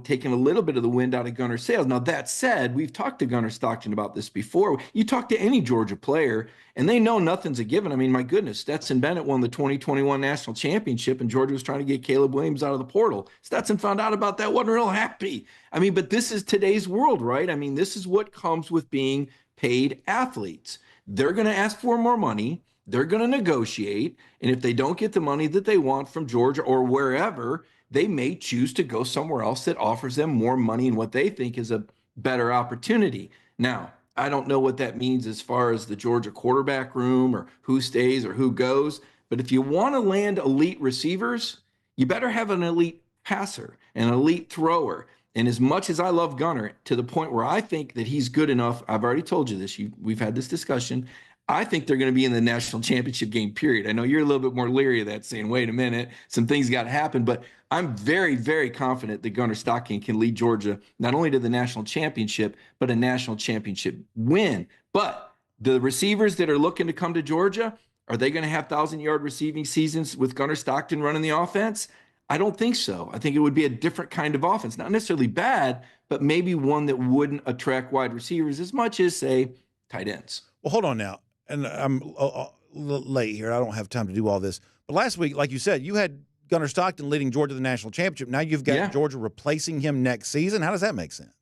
taking a little bit of the wind out of Gunner's sails? Now, that said, we've talked to Gunnar Stockton about this before. You talk to any Georgia player, and they know nothing's a given. I mean, my goodness, Stetson Bennett won the 2021 national championship, and Georgia was trying to get Caleb Williams out of the portal. Stetson found out about that, wasn't real happy. I mean, but this is today's world, right? I mean, this is what comes with being paid athletes. They're going to ask for more money. They're going to negotiate. And if they don't get the money that they want from Georgia or wherever, they may choose to go somewhere else that offers them more money and what they think is a better opportunity. Now, I don't know what that means as far as the Georgia quarterback room or who stays or who goes. But if you want to land elite receivers, you better have an elite passer, an elite thrower. And as much as I love Gunnar, to the point where I think that he's good enough, I've already told you this, we've had this discussion, I think they're going to be in the national championship game, period. I know you're a little bit more leery of that, saying, wait a minute, some things got to happen. But I'm very, very confident that Gunnar Stockton can lead Georgia not only to the national championship, but a national championship win. But the receivers that are looking to come to Georgia, are they going to have 1,000-yard receiving seasons with Gunnar Stockton running the offense? I don't think so. I think it would be a different kind of offense. Not necessarily bad, but maybe one that wouldn't attract wide receivers as much as, say, tight ends. Well, hold on now. And I'm a little late here. I don't have time to do all this. But last week, like you said, you had Gunnar Stockton leading Georgia to the national championship. Now you've got Georgia replacing him next season. How does that make sense?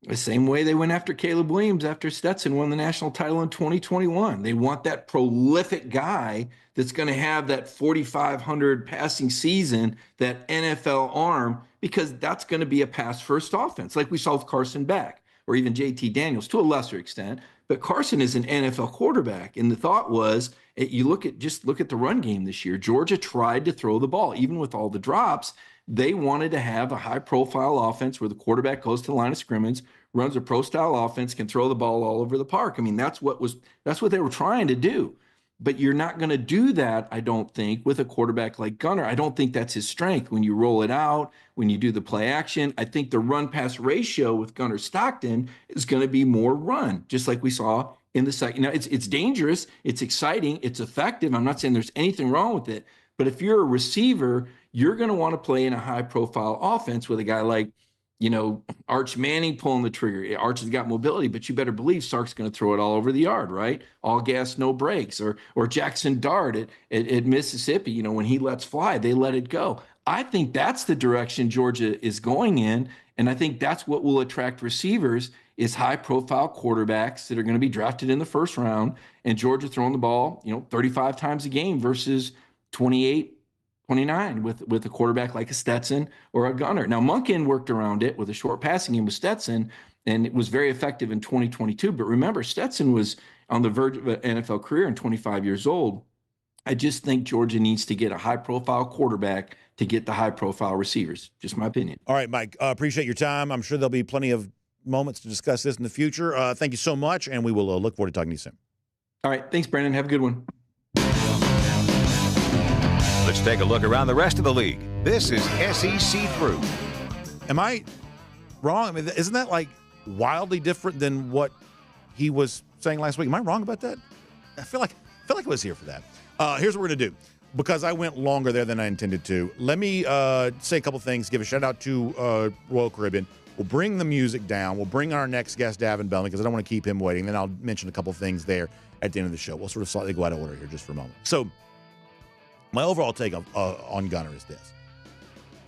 The same way they went after Caleb Williams after Stetson won the national title in 2021. They want that prolific guy that's going to have that 4,500 passing season, that NFL arm, because that's going to be a pass-first offense, like we saw with Carson Beck or even JT Daniels to a lesser extent. But Carson is an NFL quarterback, and the thought was, look at the run game this year. Georgia tried to throw the ball, even with all the drops. They wanted to have a high-profile offense where the quarterback goes to the line of scrimmage, runs a pro-style offense, can throw the ball all over the park. I mean, that's what they were trying to do. But you're not going to do that, I don't think, with a quarterback like Gunnar. I don't think that's his strength. When you roll it out, when you do the play action, I think the run-pass ratio with Gunnar Stockton is going to be more run, just like we saw in the second. Now, it's dangerous, it's exciting, it's effective. I'm not saying there's anything wrong with it. But if you're a receiver, you're going to want to play in a high-profile offense with a guy like, Arch Manning pulling the trigger. Arch has got mobility, but you better believe Sark's going to throw it all over the yard, right? All gas, no brakes. Or Jackson Dart at Mississippi, when he lets fly, they let it go. I think that's the direction Georgia is going in, and I think that's what will attract receivers is high-profile quarterbacks that are going to be drafted in the first round, and Georgia throwing the ball, 35 times a game versus 28, 29 with a quarterback like a Stetson or a Gunnar. Now, Monken worked around it with a short passing game with Stetson, and it was very effective in 2022. But remember, Stetson was on the verge of an NFL career and 25 years old. I just think Georgia needs to get a high-profile quarterback to get the high-profile receivers. Just my opinion. All right, Mike, appreciate your time. I'm sure there'll be plenty of moments to discuss this in the future. Thank you so much, and we will look forward to talking to you soon. All right, thanks, Brandon. Have a good one. Let's take a look around the rest of the league. This is SEC Through. Am I wrong? I mean, isn't that like wildly different than what he was saying last week? Am I wrong about that? I feel like I was here for that. Here's what we're going to do. Because I went longer there than I intended to, let me say a couple things, give a shout-out to Royal Caribbean. We'll bring the music down. We'll bring our next guest, Davin Bellamy, because I don't want to keep him waiting. Then I'll mention a couple things there at the end of the show. We'll sort of slightly go out of order here just for a moment. So my overall take on Gunnar is this.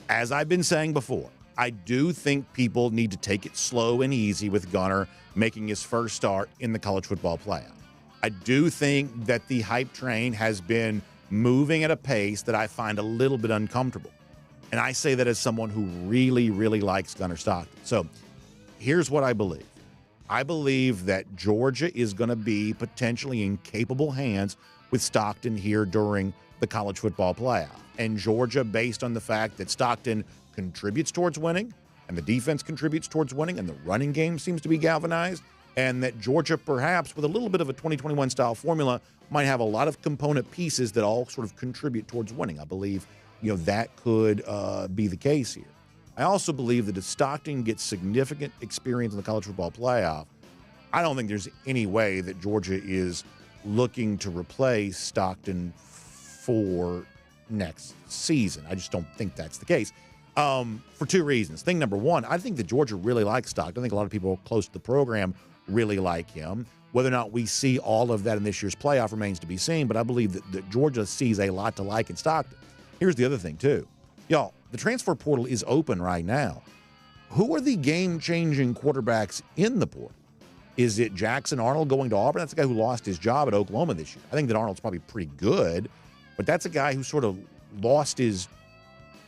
As I've been saying before, I do think people need to take it slow and easy with Gunnar making his first start in the college football playoff. I do think that the hype train has been moving at a pace that I find a little bit uncomfortable. And I say that as someone who really, really likes Gunnar Stockton. So here's what I believe. I believe that Georgia is going to be potentially in capable hands with Stockton here during the college football playoff. And Georgia, based on the fact that Stockton contributes towards winning, and the defense contributes towards winning, and the running game seems to be galvanized, and that Georgia, perhaps with a little bit of a 2021 style formula, might have a lot of component pieces that all sort of contribute towards winning. I believe, that could be the case here. I also believe that if Stockton gets significant experience in the college football playoff, I don't think there's any way that Georgia is looking to replace Stockton for next season. I just don't think that's the case for two reasons. Thing number one, I think that Georgia really likes Stockton. I think a lot of people close to the program really like him. Whether or not we see all of that in this year's playoff remains to be seen, but I believe that Georgia sees a lot to like in Stockton. Here's the other thing, too. Y'all, the transfer portal is open right now. Who are the game-changing quarterbacks in the portal? Is it Jackson Arnold going to Auburn? That's a guy who lost his job at Oklahoma this year. I think that Arnold's probably pretty good, but that's a guy who sort of lost his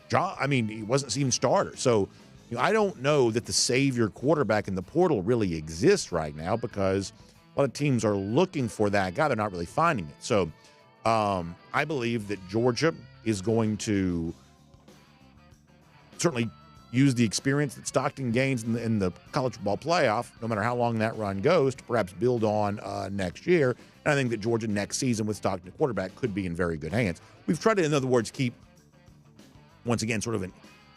job. I mean, he wasn't even starter. So, I don't know that the savior quarterback in the portal really exists right now because a lot of teams are looking for that guy. They're not really finding it. So, I believe that Georgia is going to certainly use the experience that Stockton gains in the college football playoff, no matter how long that run goes, to perhaps build on next year. And I think that Georgia next season with Stockton at quarterback could be in very good hands. We've tried to, in other words, keep, once again, sort of a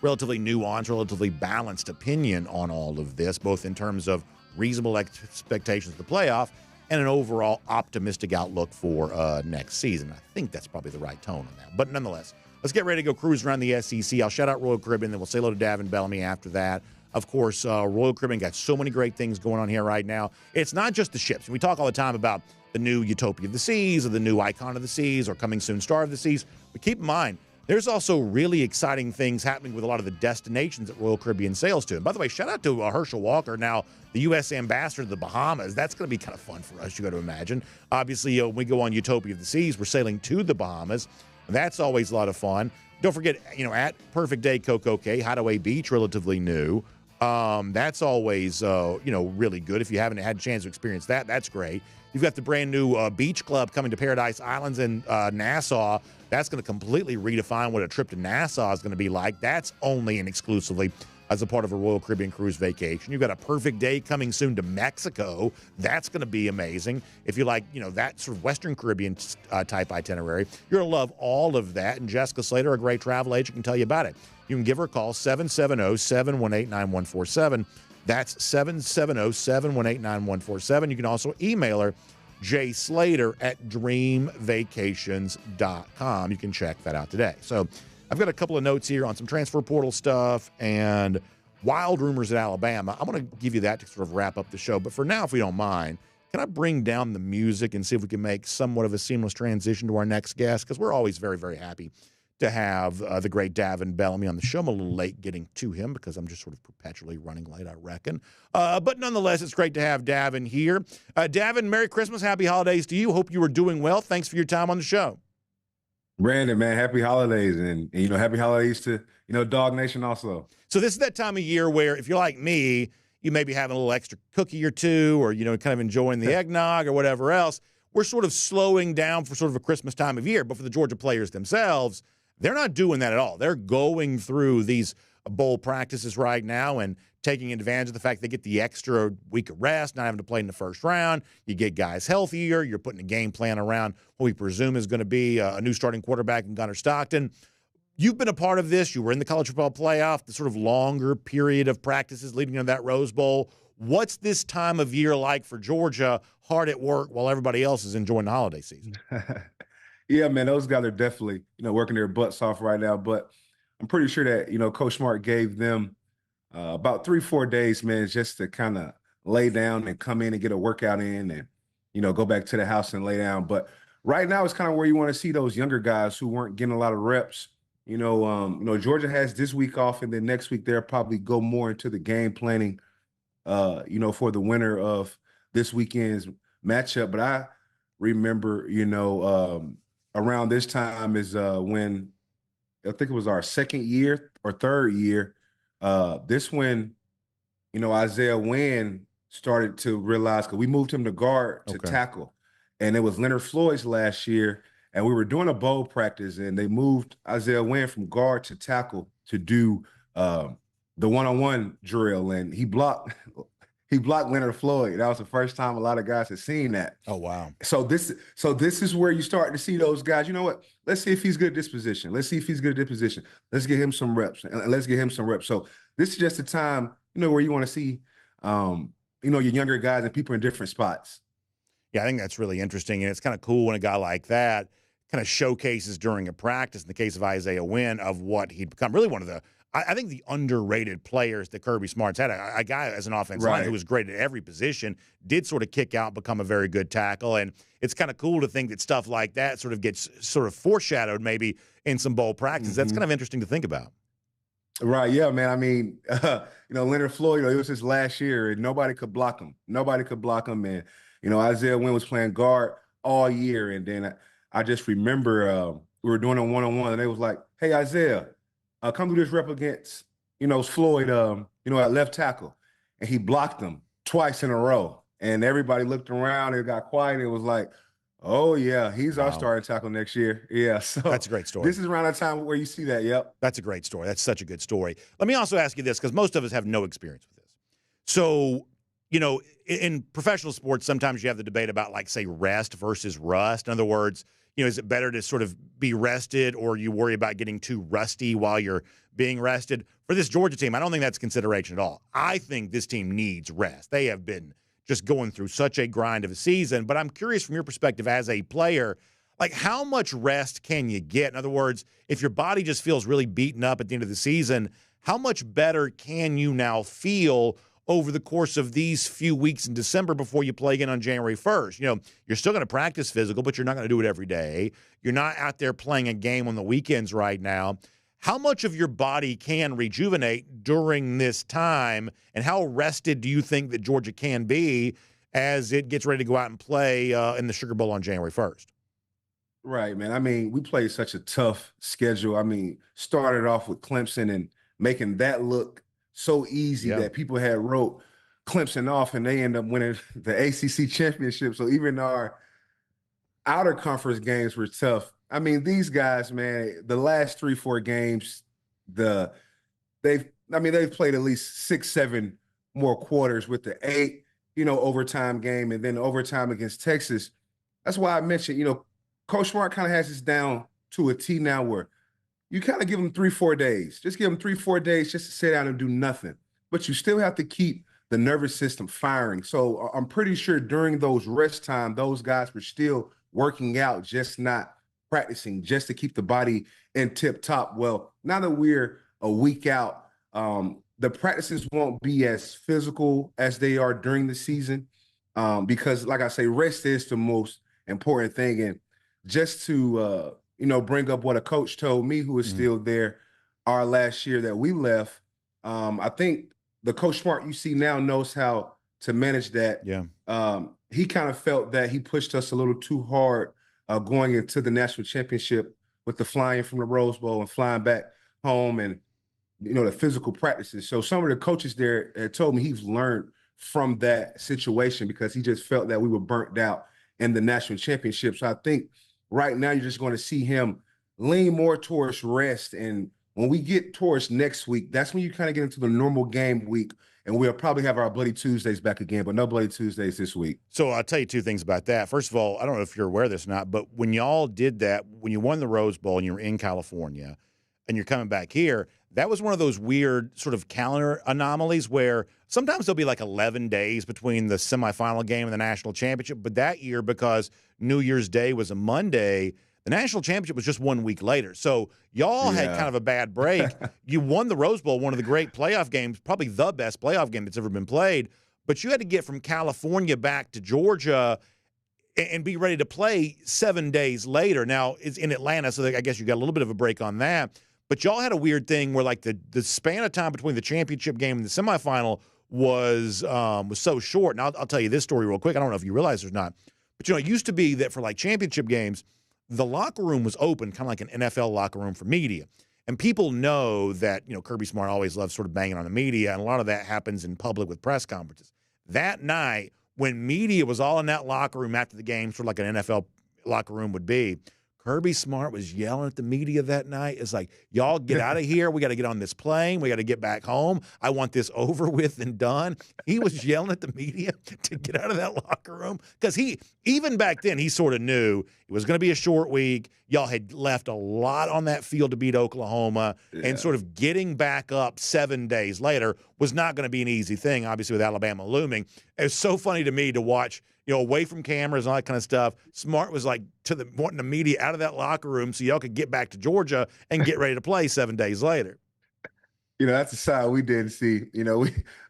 relatively nuanced, relatively balanced opinion on all of this, both in terms of reasonable expectations of the playoff and an overall optimistic outlook for next season. I think that's probably the right tone on that. But nonetheless, let's get ready to go cruise around the SEC. I'll shout out Royal Caribbean, then we'll say hello to Davin Bellamy after that. Of course, Royal Caribbean got so many great things going on here right now. It's not just the ships. We talk all the time about the new Utopia of the Seas or the new Icon of the Seas or coming soon Star of the Seas. But keep in mind, there's also really exciting things happening with a lot of the destinations that Royal Caribbean sails to. And by the way, shout out to Herschel Walker, now the U.S. ambassador to the Bahamas. That's going to be kind of fun for us, you got to imagine. Obviously, when we go on Utopia of the Seas, we're sailing to the Bahamas. That's always a lot of fun. Don't forget, at Perfect Day Coco Cay, Hideaway Beach, relatively new. That's always, really good. If you haven't had a chance to experience that, that's great. You've got the brand new beach club coming to Paradise Islands in Nassau. That's going to completely redefine what a trip to Nassau is going to be like. That's only and exclusively as a part of a Royal Caribbean cruise vacation. You've got a Perfect Day coming soon to Mexico. That's going to be amazing. If you like, that sort of Western Caribbean type itinerary, you're going to love all of that. And Jessica Slater, a great travel agent, can tell you about it. You can give her a call, 770-718-9147. That's 770-718-9147. You can also email her, jslater@dreamvacations.com. You can check that out today. So I've got a couple of notes here on some transfer portal stuff and wild rumors at Alabama. I'm going to give you that to sort of wrap up the show. But for now, if we don't mind, can I bring down the music and see if we can make somewhat of a seamless transition to our next guest? Because we're always very, very happy to have the great Davin Bellamy on the show. I'm a little late getting to him because I'm just sort of perpetually running late, I reckon. But nonetheless, it's great to have Davin here. Davin, Merry Christmas, Happy Holidays to you. Hope you are doing well. Thanks for your time on the show. Brandon, man, happy holidays. And happy holidays to, Dawg Nation also. So this is that time of year where if you're like me, you may be having a little extra cookie or two or, kind of enjoying the eggnog or whatever else. We're sort of slowing down for sort of a Christmas time of year. But for the Georgia players themselves, they're not doing that at all. They're going through these bowl practices right now and taking advantage of the fact they get the extra week of rest, not having to play in the first round. You get guys healthier. You're putting a game plan around what we presume is going to be a new starting quarterback in Gunnar Stockton. You've been a part of this. You were in the college football playoff, the sort of longer period of practices leading into that Rose Bowl. What's this time of year like for Georgia, hard at work while everybody else is enjoying the holiday season? Yeah, man, those guys are definitely, working their butts off right now. But I'm pretty sure that, Coach Smart gave them about 3-4 days, man, just to kind of lay down and come in and get a workout in and, go back to the house and lay down. But right now it's kind of where you want to see those younger guys who weren't getting a lot of reps. Georgia has this week off, and then next week they'll probably go more into the game planning, for the winner of this weekend's matchup. But I remember, around this time is when I think it was our second year or third year. This when, Isaiah Wynn started to realize, because we moved him to guard to tackle. And it was Leonard Floyd's last year. And we were doing a bowl practice, and they moved Isaiah Wynn from guard to tackle to do the one-on-one drill. And he blocked Leonard Floyd. That was the first time a lot of guys had seen that. Oh, wow. So this is where you start to see those guys. You know what? Let's see if he's good at this position. Let's see if he's good at this position. Let's get him some reps. And let's get him some reps. So this is just a time, where you want to see, your younger guys and people in different spots. Yeah, I think that's really interesting. And it's kind of cool when a guy like that kind of showcases during a practice, in the case of Isaiah Wynn, of what he'd become. Really one of the, I think, the underrated players that Kirby Smart's had. A guy as an offensive line who was great at every position, did sort of kick out, become a very good tackle. And it's kind of cool to think that stuff like that sort of gets sort of foreshadowed maybe in some bowl practice. That's kind of interesting to think about. Right, yeah, man. I mean, Leonard Floyd, it was his last year, and nobody could block him. And, Isaiah Wynn was playing guard all year. And then I just remember we were doing a one-on-one, and they was like, hey, Isaiah, come do this rep against, Floyd, at left tackle. And he blocked him twice in a row. And everybody looked around, and it got quiet. It was like, oh, yeah, he's our starting tackle next year. Yeah, so that's a great story. This is around the time where you see that, yep. That's a great story. That's such a good story. Let me also ask you this, because most of us have no experience with this. So, in professional sports, sometimes you have the debate about, like, say, rest versus rust. In other words, is it better to sort of be rested, or you worry about getting too rusty while you're being rested? For this Georgia team, I don't think that's consideration at all. I think this team needs rest. They have been just going through such a grind of a season. But I'm curious from your perspective as a player, like, how much rest can you get? In other words, if your body just feels really beaten up at the end of the season, how much better can you now feel over the course of these few weeks in December before you play again on January 1st. You know, you're still going to practice physical, but you're not going to do it every day. You're not out there playing a game on the weekends right now. How much of your body can rejuvenate during this time, and how rested do you think that Georgia can be as it gets ready to go out and play in the Sugar Bowl on January 1st? Right, man. I mean, we played such a tough schedule. I mean, started off with Clemson and making that look so easy that people had wrote Clemson off, and they end up winning the ACC championship. So even our outer conference games were tough. I mean, these guys, man, the last 3-4 games, they've played at least 6-7 more quarters with the 8, overtime game, and then overtime against Texas. That's why I mentioned, Coach Smart kind of has this down to a T now, where you kind of give them 3-4 days. Just give them 3-4 days just to sit down and do nothing. But you still have to keep the nervous system firing. So I'm pretty sure during those rest time, those guys were still working out, just not practicing, just to keep the body in tip top. Well, now that we're a week out, the practices won't be as physical as they are during the season, because, like I say, rest is the most important thing. And just to bring up what a coach told me, who is still there our last year that we left, I think the Coach Smart you see now knows how to manage that. He kind of felt that he pushed us a little too hard going into the national championship with the flying from the Rose Bowl and flying back home, and the physical practices. So some of the coaches there had told me he's learned from that situation, because he just felt that we were burnt out in the national championship. So I think right now you're just going to see him lean more towards rest. And when we get towards next week, that's when you kind of get into the normal game week, and we'll probably have our Bloody Tuesdays back again, but no Bloody Tuesdays this week. So I'll tell you two things about that. First of all, I don't know if you're aware of this or not, but when y'all did that, when you won the Rose Bowl and you were in California and you're coming back here, that was one of those weird sort of calendar anomalies where sometimes there'll be like 11 days between the semifinal game and the national championship. But that year, because New Year's Day was a Monday, the national championship was just 1 week later. So y'all had kind of a bad break. You won the Rose Bowl, one of the great playoff games, probably the best playoff game that's ever been played. But you had to get from California back to Georgia and be ready to play 7 days later. Now, it's in Atlanta, so I guess you got a little bit of a break on that. But y'all had a weird thing where, like, the span of time between the championship game and the semifinal was so short. And I'll tell you this story real quick. I don't know if you realize it or not. But, it used to be that for, like, championship games, the locker room was open, kind of like an NFL locker room for media. And people know that, Kirby Smart always loves sort of banging on the media, and a lot of that happens in public with press conferences. That night, when media was all in that locker room after the game, sort of like an NFL locker room would be, Kirby Smart was yelling at the media that night. It's like, y'all get out of here. We got to get on this plane. We got to get back home. I want this over with and done. He was yelling at the media to get out of that locker room, because even back then, he sort of knew it was going to be a short week. Y'all had left a lot on that field to beat Oklahoma, and sort of getting back up 7 days later was not going to be an easy thing, obviously, with Alabama looming. It was so funny to me to watch, away from cameras and all that kind of stuff. Smart was like wanting the media out of that locker room so y'all could get back to Georgia and get ready to play 7 days later. That's a side we didn't see.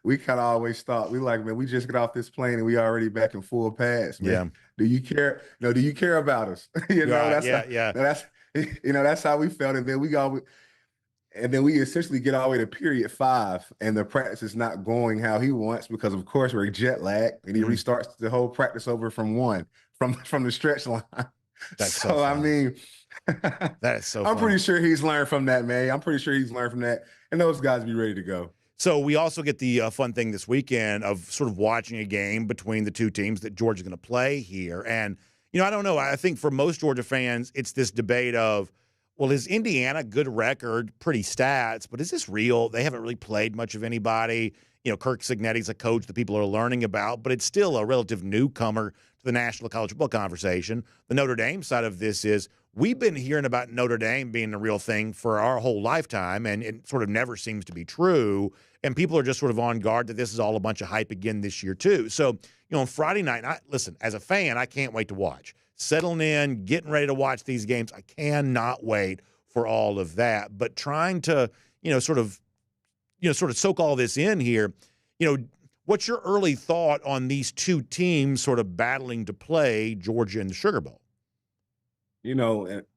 We kind of always thought, we like, man, we just get off this plane and we already back in full pass, man. Yeah. Do you care? No, do you care about us? That's how we felt. And then we essentially get all the way to period 5, and the practice is not going how he wants, because of course we're jet lagged, and he restarts the whole practice over from the stretch line. That's so I mean, that is so I'm funny. pretty sure he's learned from that, man. I'm pretty sure he's learned from that, and those guys be ready to go. So we also get the fun thing this weekend of sort of watching a game between the two teams that Georgia's going to play here. And, I don't know. I think for most Georgia fans, it's this debate of, well, is Indiana good record, pretty stats, but is this real? They haven't really played much of anybody. Kirk Cignetti's a coach that people are learning about, but it's still a relative newcomer to the National College Football conversation. The Notre Dame side of this is we've been hearing about Notre Dame being the real thing for our whole lifetime, and it sort of never seems to be true. And people are just sort of on guard that this is all a bunch of hype again this year too. So, on Friday night, listen, as a fan, I can't wait to watch. Settling in, getting ready to watch these games. I cannot wait for all of that. But trying to, sort of soak all this in here, What's your early thought on these two teams sort of battling to play Georgia in the Sugar Bowl? In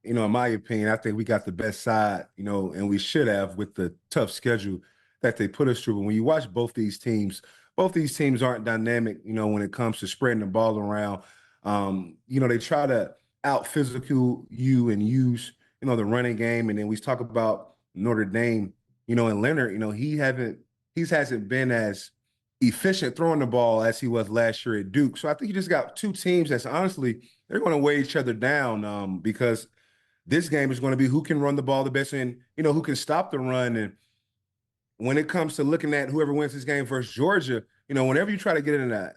my opinion, I think we got the best side, and we should have with the tough schedule that they put us through. But when you watch both these teams aren't dynamic, when it comes to spreading the ball around. They try to out physical you and use, the running game. And then we talk about Notre Dame, and Leonard, he hasn't been as efficient throwing the ball as he was last year at Duke. So I think you just got two teams that's honestly, they're going to weigh each other down because this game is going to be who can run the ball the best and, who can stop the run. And when it comes to looking at whoever wins this game versus Georgia, whenever you try to get in an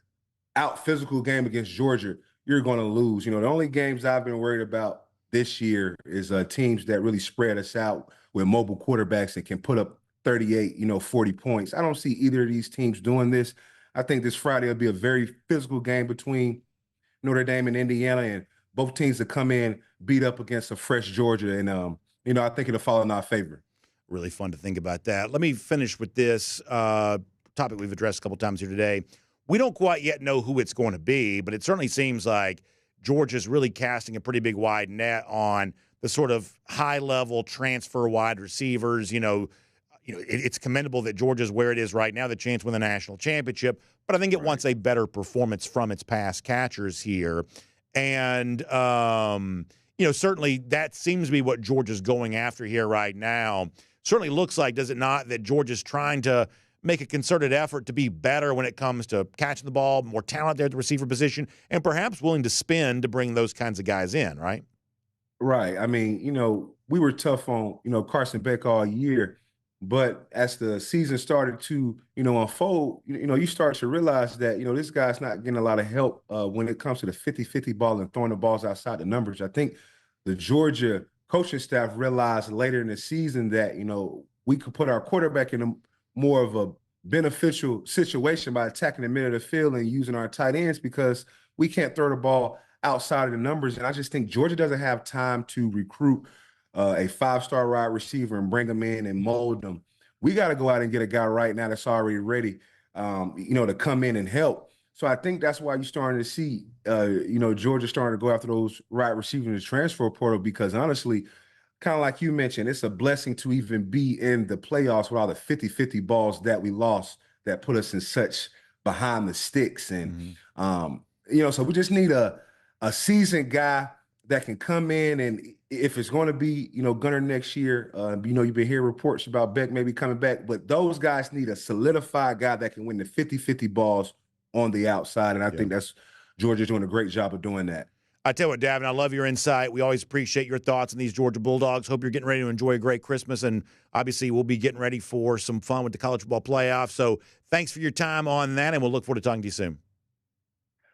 out physical game against Georgia, you're going to lose. The only games I've been worried about this year is teams that really spread us out with mobile quarterbacks that can put up 38, 40 points. I don't see either of these teams doing this. I think this Friday will be a very physical game between Notre Dame and Indiana, and both teams to come in, beat up against a fresh Georgia. And, I think it'll fall in our favor. Really fun to think about that. Let me finish with this topic we've addressed a couple times here today. We don't quite yet know who it's going to be, but it certainly seems like Georgia's really casting a pretty big wide net on the sort of high-level transfer wide receivers. It's commendable that Georgia's where it is right now, the chance to win the national championship, but I think it wants a better performance from its pass catchers here. And, certainly that seems to be what Georgia's going after here right now. Certainly looks like, does it not, that Georgia's trying to make a concerted effort to be better when it comes to catching the ball, more talent there at the receiver position, and perhaps willing to spend to bring those kinds of guys in, right? Right. I mean, we were tough on, Carson Beck all year, but as the season started to, unfold, you start to realize that, this guy's not getting a lot of help when it comes to the 50-50 ball and throwing the balls outside the numbers. I think the Georgia coaching staff realized later in the season that, we could put our quarterback in a more of a beneficial situation by attacking the middle of the field and using our tight ends because we can't throw the ball outside of the numbers. And I just think Georgia doesn't have time to recruit a five-star wide receiver and bring them in and mold them. We got to go out and get a guy right now that's already ready, to come in and help. So I think that's why you're starting to see, Georgia starting to go after those wide receivers in the transfer portal because honestly, kind of like you mentioned, it's a blessing to even be in the playoffs with all the 50-50 balls that we lost that put us in such behind the sticks. And, so we just need a seasoned guy that can come in and if it's going to be, Gunner next year, you've been hearing reports about Beck maybe coming back, but those guys need a solidified guy that can win the 50-50 balls on the outside. And I think that's Georgia's doing a great job of doing that. I tell you what, Davin, I love your insight. We always appreciate your thoughts on these Georgia Bulldogs. Hope you're getting ready to enjoy a great Christmas, and obviously we'll be getting ready for some fun with the college football playoff. So thanks for your time on that, and we'll look forward to talking to you soon.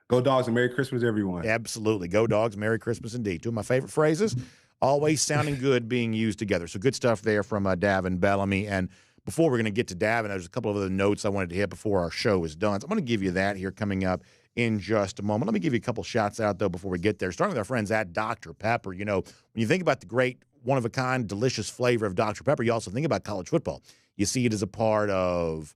Go Dogs and Merry Christmas, everyone. Absolutely. Go Dogs, Merry Christmas indeed. Two of my favorite phrases, always sounding good being used together. So good stuff there from Davin Bellamy. And before we're going to get to Davin, there's a couple of other notes I wanted to hit before our show is done. So I'm going to give you that here coming up in just a moment. Let me give you a couple shots out, though, before we get there. Starting with our friends at Dr. Pepper. When you think about the great, one-of-a-kind, delicious flavor of Dr. Pepper, you also think about college football. You see it as a part of,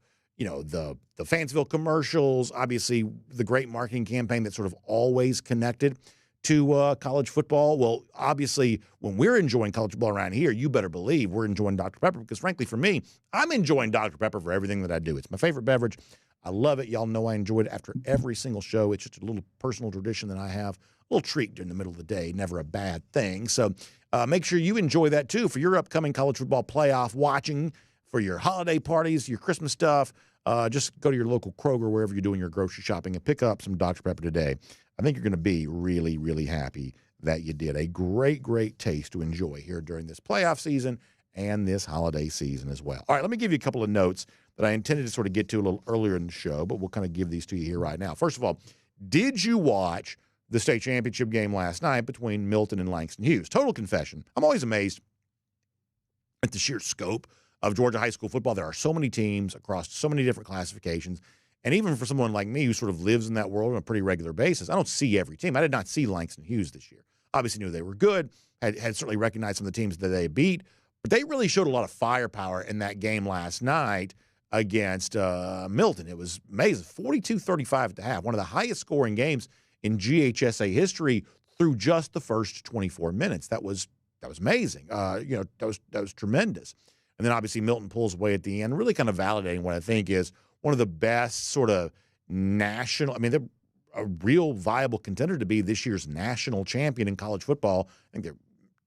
the Fansville commercials, obviously the great marketing campaign that's sort of always connected to college football. Well, obviously, when we're enjoying college football around here, you better believe we're enjoying Dr. Pepper because, frankly, for me, I'm enjoying Dr. Pepper for everything that I do. It's my favorite beverage. I love it. Y'all know I enjoy it after every single show. It's just a little personal tradition that I have, a little treat during the middle of the day, never a bad thing. So make sure you enjoy that, too, for your upcoming college football playoff watching, for your holiday parties, your Christmas stuff. Just go to your local Kroger, wherever you're doing your grocery shopping, and pick up some Dr. Pepper today. I think you're going to be really, really happy that you did. A great, great taste to enjoy here during this playoff season and this holiday season as well. All right, let me give you a couple of notes that I intended to sort of get to a little earlier in the show, but we'll kind of give these to you here right now. First of all, did you watch the state championship game last night between Milton and Langston Hughes? Total confession. I'm always amazed at the sheer scope of Georgia high school football. There are so many teams across so many different classifications. And even for someone like me who sort of lives in that world on a pretty regular basis, I don't see every team. I did not see Langston Hughes this year. Obviously knew they were good, had certainly recognized some of the teams that they beat, but they really showed a lot of firepower in that game last night. against Milton. It was amazing, 42-35 at the half, one of the highest scoring games in GHSA history through just the first 24 minutes. That was amazing. That was tremendous. And then obviously Milton pulls away at the end, really kind of validating what I think is one of the best sort of national. I mean, they're a real viable contender to be this year's national champion in college football. I think they're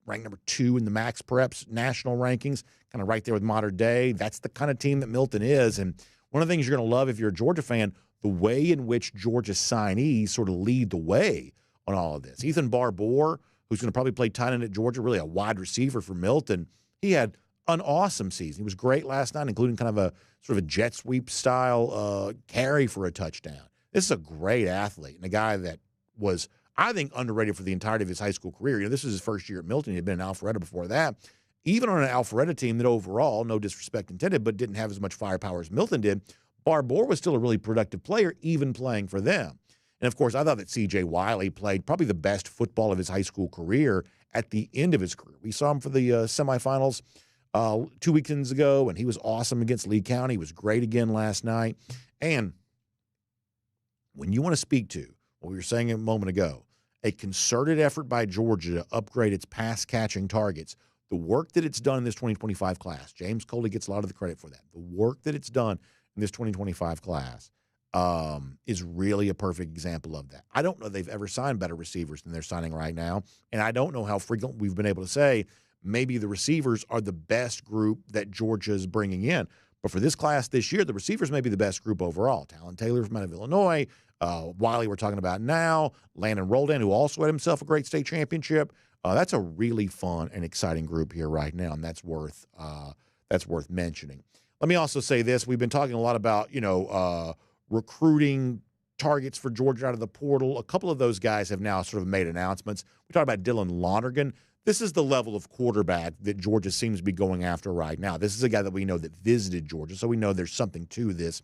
ranked number 2 in the Max Preps national rankings, kind of right there with Modern Day. That's the kind of team that Milton is. And one of the things you're going to love if you're a Georgia fan, the way in which Georgia's signees sort of lead the way on all of this. Ethan Barbour, who's going to probably play tight end at Georgia, really a wide receiver for Milton. He had an awesome season. He was great last night, including kind of a sort of a jet sweep style carry for a touchdown. This is a great athlete and a guy that was, I think, underrated for the entirety of his high school career. This is his first year at Milton. He had been in Alpharetta before that. Even on an Alpharetta team that overall, no disrespect intended, but didn't have as much firepower as Milton did, Barbour was still a really productive player, even playing for them. And, of course, I thought that C.J. Wiley played probably the best football of his high school career at the end of his career. We saw him for the semifinals 2 weekends ago, and he was awesome against Lee County. He was great again last night. And when you want to speak to what we were saying a moment ago, a concerted effort by Georgia to upgrade its pass-catching targets, the work that it's done in this 2025 class, James Coley gets a lot of the credit for that. The work that it's done in this 2025 class is really a perfect example of that. I don't know they've ever signed better receivers than they're signing right now, and I don't know how frequent we've been able to say maybe the receivers are the best group that Georgia is bringing in. But for this class this year, the receivers may be the best group overall. Talon Taylor from out of Illinois, Wiley we're talking about now, Landon Roldan, who also had himself a great state championship. That's a really fun and exciting group here right now, and that's worth mentioning. Let me also say this. We've been talking a lot about, recruiting targets for Georgia out of the portal. A couple of those guys have now sort of made announcements. We talked about Dylan Lonergan. This is the level of quarterback that Georgia seems to be going after right now. This is a guy that we know that visited Georgia, so we know there's something to this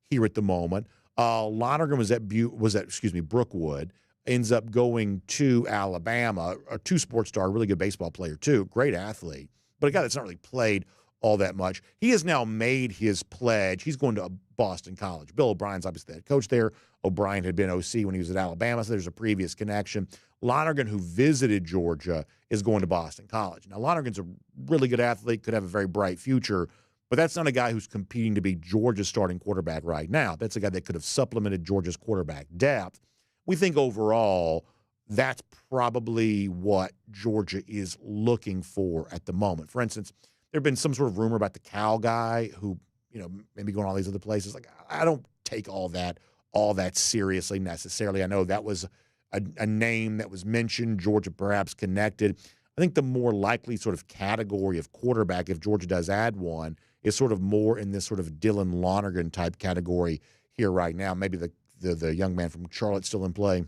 here at the moment. Lonergan was at Brookwood, ends up going to Alabama, a 2-sport star, really good baseball player too, great athlete, but a guy that's not really played all that much. He has now made his pledge. He's going to Boston College. Bill O'Brien's obviously the head coach there. O'Brien had been OC when he was at Alabama, so there's a previous connection. Lonergan, who visited Georgia, is going to Boston College. Now, Lonergan's a really good athlete, could have a very bright future, but that's not a guy who's competing to be Georgia's starting quarterback right now. That's a guy that could have supplemented Georgia's quarterback depth. We think overall that's probably what Georgia is looking for at the moment. For instance, there had been some sort of rumor about the Cal guy who, maybe going all these other places. Like, I don't take all that seriously necessarily. I know that was a name that was mentioned, Georgia perhaps connected. I think the more likely sort of category of quarterback, if Georgia does add one, is sort of more in this sort of Dylan Lonergan type category here right now. Maybe the young man from Charlotte still in play.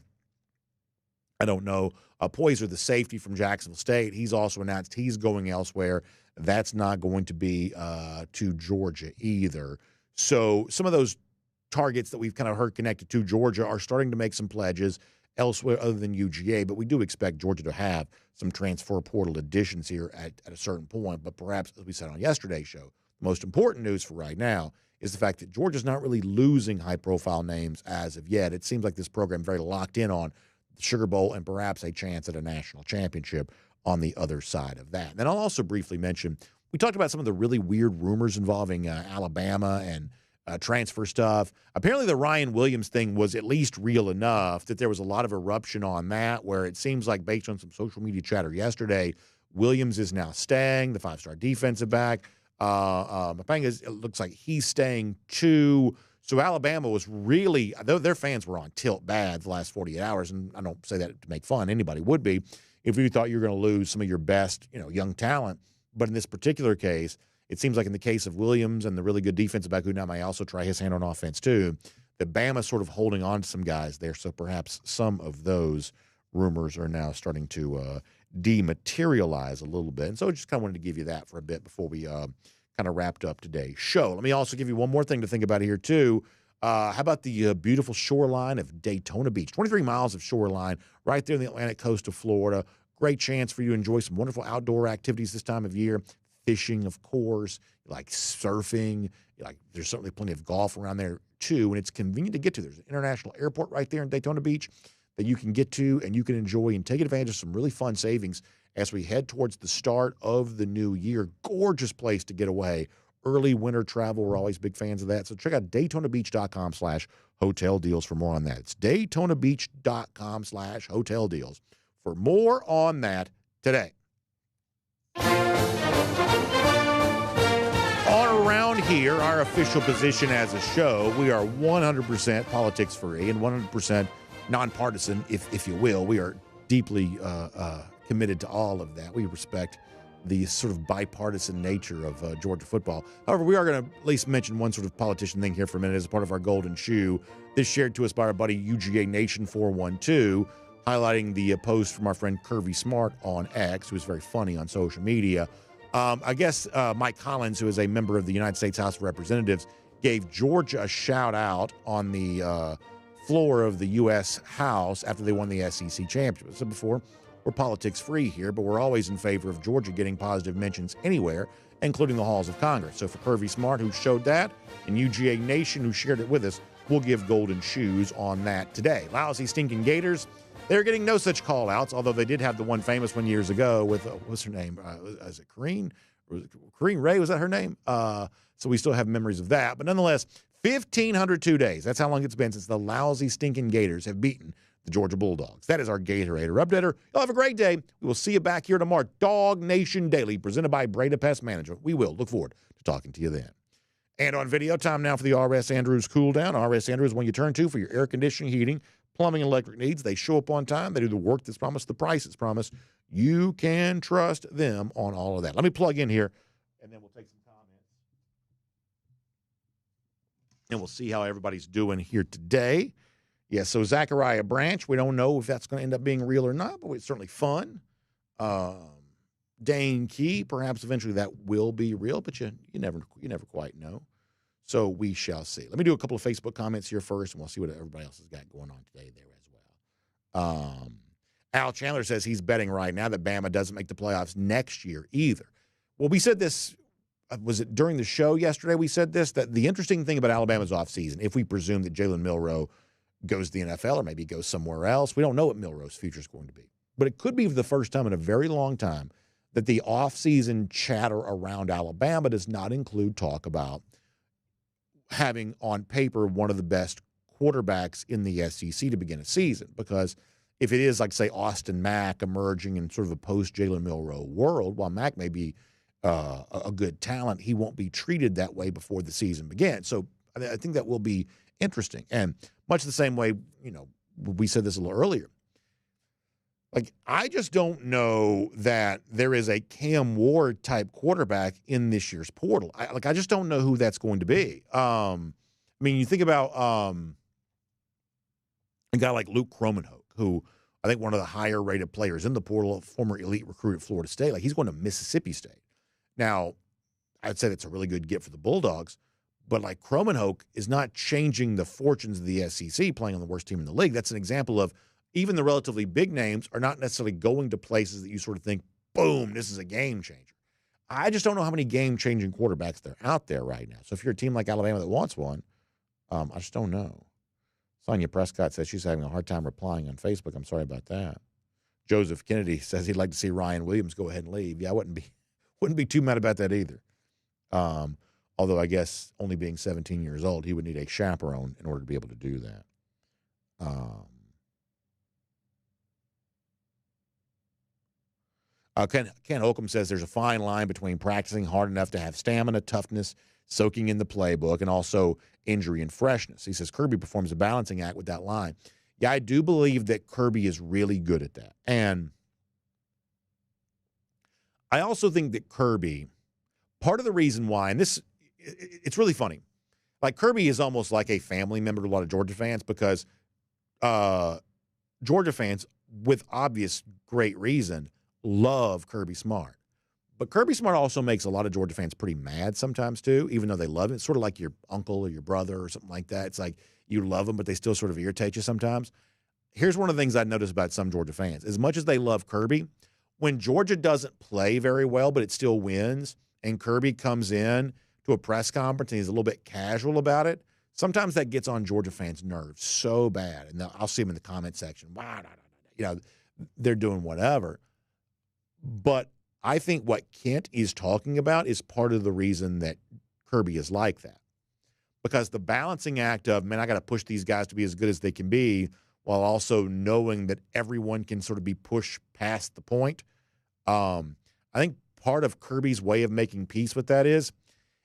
I don't know. Poiser, the safety from Jacksonville State, he's also announced he's going elsewhere. That's not going to be to Georgia either. So some of those targets that we've kind of heard connected to Georgia are starting to make some pledges elsewhere other than UGA, but we do expect Georgia to have some transfer portal additions here at a certain point. But perhaps, as we said on yesterday's show, the most important news for right now is the fact that Georgia's not really losing high-profile names as of yet. It seems like this program very locked in on the Sugar Bowl and perhaps a chance at a national championship on the other side of that. And then I'll also briefly mention, we talked about some of the really weird rumors involving Alabama and transfer stuff. Apparently the Ryan Williams thing was at least real enough that there was a lot of eruption on that, where it seems like, based on some social media chatter yesterday, Williams is now staying, the 5-star defensive back. It looks like he's staying too. So Alabama was really, though their fans were on tilt bad the last 48 hours, and I don't say that to make fun, anybody would be, if you thought you were going to lose some of your best, young talent. But in this particular case, it seems like in the case of Williams and the really good defensive back, who now may also try his hand on offense too, that Bama's sort of holding on to some guys there. So perhaps some of those rumors are now starting to dematerialize a little bit. And so I just kind of wanted to give you that for a bit before we kind of wrapped up today's show. Let me also give you one more thing to think about here too. How about the beautiful shoreline of Daytona Beach? 23 miles of shoreline right there in the Atlantic coast of Florida. Great chance for you to enjoy some wonderful outdoor activities this time of year. fishing, of course. You like surfing. You like, there's certainly plenty of golf around there, too, and it's convenient to get to. There's an international airport right there in Daytona Beach that you can get to and you can enjoy and take advantage of some really fun savings as we head towards the start of the new year. Gorgeous place to get away. Early winter travel, we're always big fans of that. So check out DaytonaBeach.com/hotel deals for more on that. It's DaytonaBeach.com/hotel deals for more on that today. On around here, our official position as a show, we are 100% politics free and 100% nonpartisan, if you will. We are deeply committed to all of that. We respect the sort of bipartisan nature of Georgia football. However, we are going to at least mention one sort of politician thing here for a minute as a part of our golden shoe. This shared to us by our buddy UGA Nation 412, highlighting the post from our friend Kirby Smart on X, who is very funny on social media. I guess Mike Collins, who is a member of the United States House of Representatives, gave Georgia a shout out on the floor of the U.S. House after they won the SEC championship. I said before, we're politics free here, but we're always in favor of Georgia getting positive mentions anywhere, including the halls of Congress. So for Kirby Smart, who showed that, and UGA Nation, who shared it with us, we'll give golden shoes on that today. Lousy, stinking Gators, they're getting no such call-outs, although they did have the one famous one years ago with, what's her name? Is it Corrine? Corrine Ray, was that her name? So we still have memories of that. But nonetheless, 1,502 days. That's how long it's been since the lousy, stinking Gators have beaten the Georgia Bulldogs. That is our Gatorator updater. Y'all have a great day. We will see you back here tomorrow. DawgNation Daily, presented by Breda Pest Management. We will look forward to talking to you then. And on video, time now for the R.S. Andrews Cool Down. R.S. Andrews is one you turn to for your air conditioning, heating, plumbing, and electric needs. They show up on time. They do the work that's promised, the price that's promised. You can trust them on all of that. Let me plug in here, and then we'll take some comments. And we'll see how everybody's doing here today. Yeah, so Zachariah Branch, we don't know if that's going to end up being real or not, but it's certainly fun. Dane Key, perhaps eventually that will be real, but you never quite know. So we shall see. Let me do a couple of Facebook comments here first, and we'll see what everybody else has got going on today there as well. Al Chandler says he's betting right now that Bama doesn't make the playoffs next year either. Well, we said this, was it during the show yesterday we said this, that the interesting thing about Alabama's offseason, if we presume that Jalen Milroe goes to the NFL or maybe goes somewhere else. We don't know what Milroe's future is going to be. But it could be for the first time in a very long time that the offseason chatter around Alabama does not include talk about having on paper one of the best quarterbacks in the SEC to begin a season. Because if it is, like, say, Austin Mack emerging in sort of a post-Jalen Milroe world, while Mack may be a good talent, he won't be treated that way before the season begins. So I think that will be interesting. And much the same way, we said this a little earlier. Like, I just don't know that there is a Cam Ward type quarterback in this year's portal. I just don't know who that's going to be. You think about a guy like Luke Kromenhoek, who I think one of the higher rated players in the portal, a former elite recruit at Florida State. Like, he's going to Mississippi State. Now, I'd say that's a really good get for the Bulldogs. But like Kromenhoek is not changing the fortunes of the SEC playing on the worst team in the league. That's an example of even the relatively big names are not necessarily going to places that you sort of think, boom, this is a game changer. I just don't know how many game-changing quarterbacks there are out there right now. So if you're a team like Alabama that wants one, I just don't know. Sonia Prescott says she's having a hard time replying on Facebook. I'm sorry about that. Joseph Kennedy says he'd like to see Ryan Williams go ahead and leave. Yeah, I wouldn't be too mad about that either. Although I guess only being 17 years old, he would need a chaperone in order to be able to do that. Ken Holcomb says there's a fine line between practicing hard enough to have stamina, toughness, soaking in the playbook, and also injury and freshness. He says Kirby performs a balancing act with that line. Yeah, I do believe that Kirby is really good at that. And I also think that Kirby, part of the reason why, and this, it's really funny. Like, Kirby is almost like a family member to a lot of Georgia fans because Georgia fans, with obvious great reason, love Kirby Smart. But Kirby Smart also makes a lot of Georgia fans pretty mad sometimes too, even though they love it. It's sort of like your uncle or your brother or something like that. It's like you love them, but they still sort of irritate you sometimes. Here's one of the things I notice about some Georgia fans. As much as they love Kirby, when Georgia doesn't play very well, but it still wins, and Kirby comes in to a press conference and he's a little bit casual about it, sometimes that gets on Georgia fans' nerves so bad. And I'll see them in the comment section. You know, they're doing whatever. But I think what Kent is talking about is part of the reason that Kirby is like that. Because the balancing act of, man, I got to push these guys to be as good as they can be while also knowing that everyone can sort of be pushed past the point. I think part of Kirby's way of making peace with that is,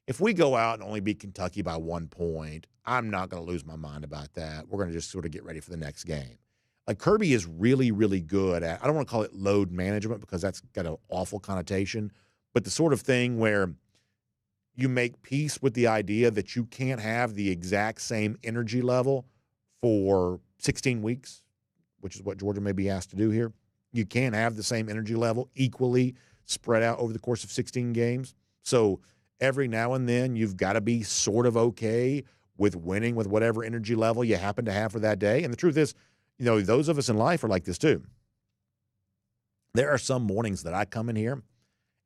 if we go out and only beat Kentucky by 1 point, I'm not going to lose my mind about that. We're going to just sort of get ready for the next game. Like, Kirby is really, really good at, I don't want to call it load management because that's got an awful connotation, but the sort of thing where you make peace with the idea that you can't have the exact same energy level for 16 weeks, which is what Georgia may be asked to do here. You can't have the same energy level equally spread out over the course of 16 games. So every now and then you've got to be sort of okay with winning with whatever energy level you happen to have for that day. And the truth is, you know, those of us in life are like this too. There are some mornings that I come in here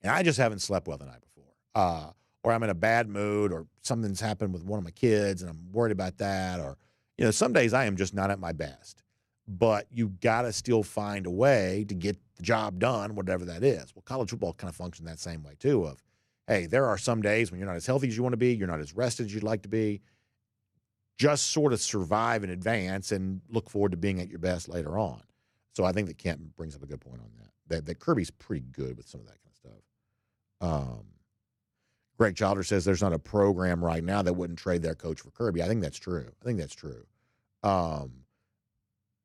and I just haven't slept well the night before. Or I'm in a bad mood, or something's happened with one of my kids and I'm worried about that. Or, you know, some days I am just not at my best. But you got to still find a way to get the job done, whatever that is. Well, college football kind of functions that same way too of, hey, there are some days when you're not as healthy as you want to be, you're not as rested as you'd like to be. Just sort of survive in advance and look forward to being at your best later on. So I think that Kent brings up a good point on that. That Kirby's pretty good with some of that kind of stuff. Greg Childer says there's not a program right now that wouldn't trade their coach for Kirby. I think that's true. I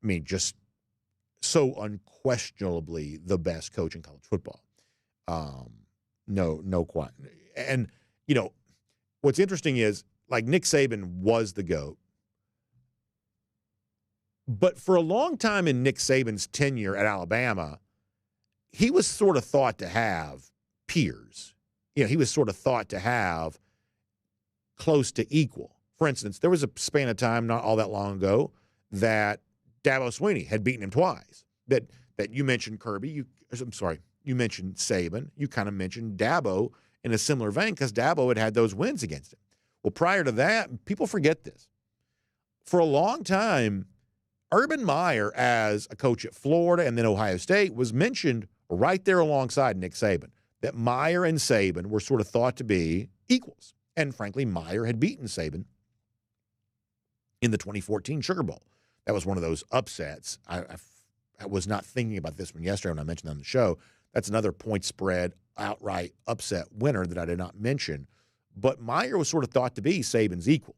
mean, just so unquestionably the best coach in college football. No question. And, you know, what's interesting is, like, Nick Saban was the GOAT. But for a long time in Nick Saban's tenure at Alabama, he was sort of thought to have peers. You know, he was sort of thought to have close to equal. For instance, there was a span of time not all that long ago that Dabo Swinney had beaten him twice. That you mentioned Kirby. You mentioned Saban. You kind of mentioned Dabo in a similar vein because Dabo had those wins against him. Well, prior to that, people forget this. For a long time, Urban Meyer, as a coach at Florida and then Ohio State, was mentioned right there alongside Nick Saban. That Meyer and Saban were sort of thought to be equals. And frankly, Meyer had beaten Saban in the 2014 Sugar Bowl. That was one of those upsets. I was not thinking about this one yesterday when I mentioned it on the show. That's another point spread, outright upset winner that I did not mention. But Meyer was sort of thought to be Saban's equal.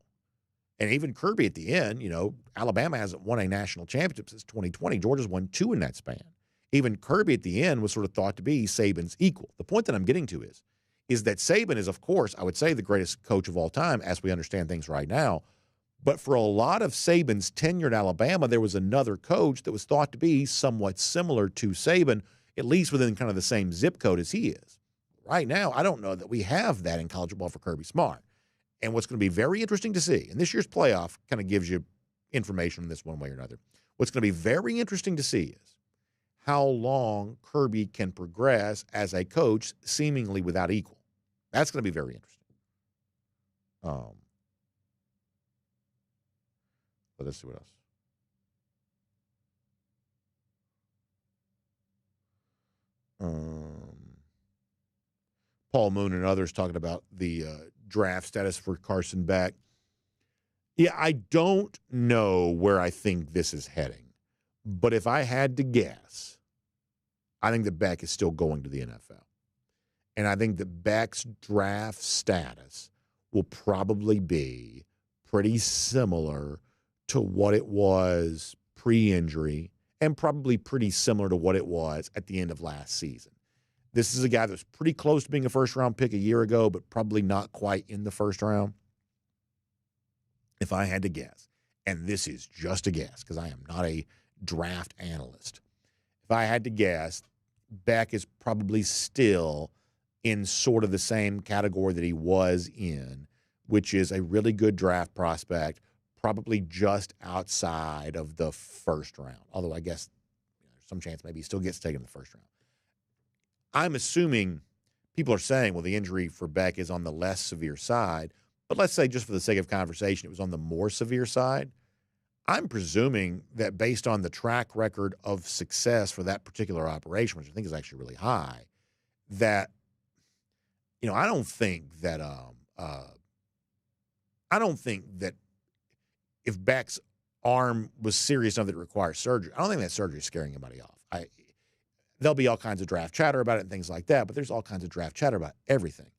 And even Kirby at the end, you know, Alabama hasn't won a national championship since 2020. Georgia's won 2 in that span. Even Kirby at the end was sort of thought to be Saban's equal. The point that I'm getting to is that Saban is, of course, I would say the greatest coach of all time as we understand things right now. But for a lot of Saban's tenure at Alabama, there was another coach that was thought to be somewhat similar to Saban, at least within kind of the same zip code as he is. Right now, I don't know that we have that in college football for Kirby Smart. And what's going to be very interesting to see, and this year's playoff kind of gives you information on this one way or another. What's going to be very interesting to see is how long Kirby can progress as a coach seemingly without equal. That's going to be very interesting. But let's see what else. Paul Moon and others talking about the draft status for Carson Beck. Yeah, I don't know where I think this is heading. But if I had to guess, I think that Beck is still going to the NFL. And I think that Beck's draft status will probably be pretty similar to what it was pre-injury and probably pretty similar to what it was at the end of last season. This is a guy that was pretty close to being a first-round pick a year ago, but probably not quite in the first round. If I had to guess, and this is just a guess because I am not a draft analyst. If I had to guess, Beck is probably still in sort of the same category that he was in, which is a really good draft prospect, probably just outside of the first round. Although I guess there's some chance maybe he still gets taken in the first round. I'm assuming people are saying, well, the injury for Beck is on the less severe side. But let's say, just for the sake of conversation, it was on the more severe side. I'm presuming that based on the track record of success for that particular operation, which I think is actually really high, that, I don't think that if Beck's arm was serious enough that it requires surgery, I don't think that surgery is scaring anybody off. There'll be all kinds of draft chatter about it and things like that, but there's all kinds of draft chatter about everything.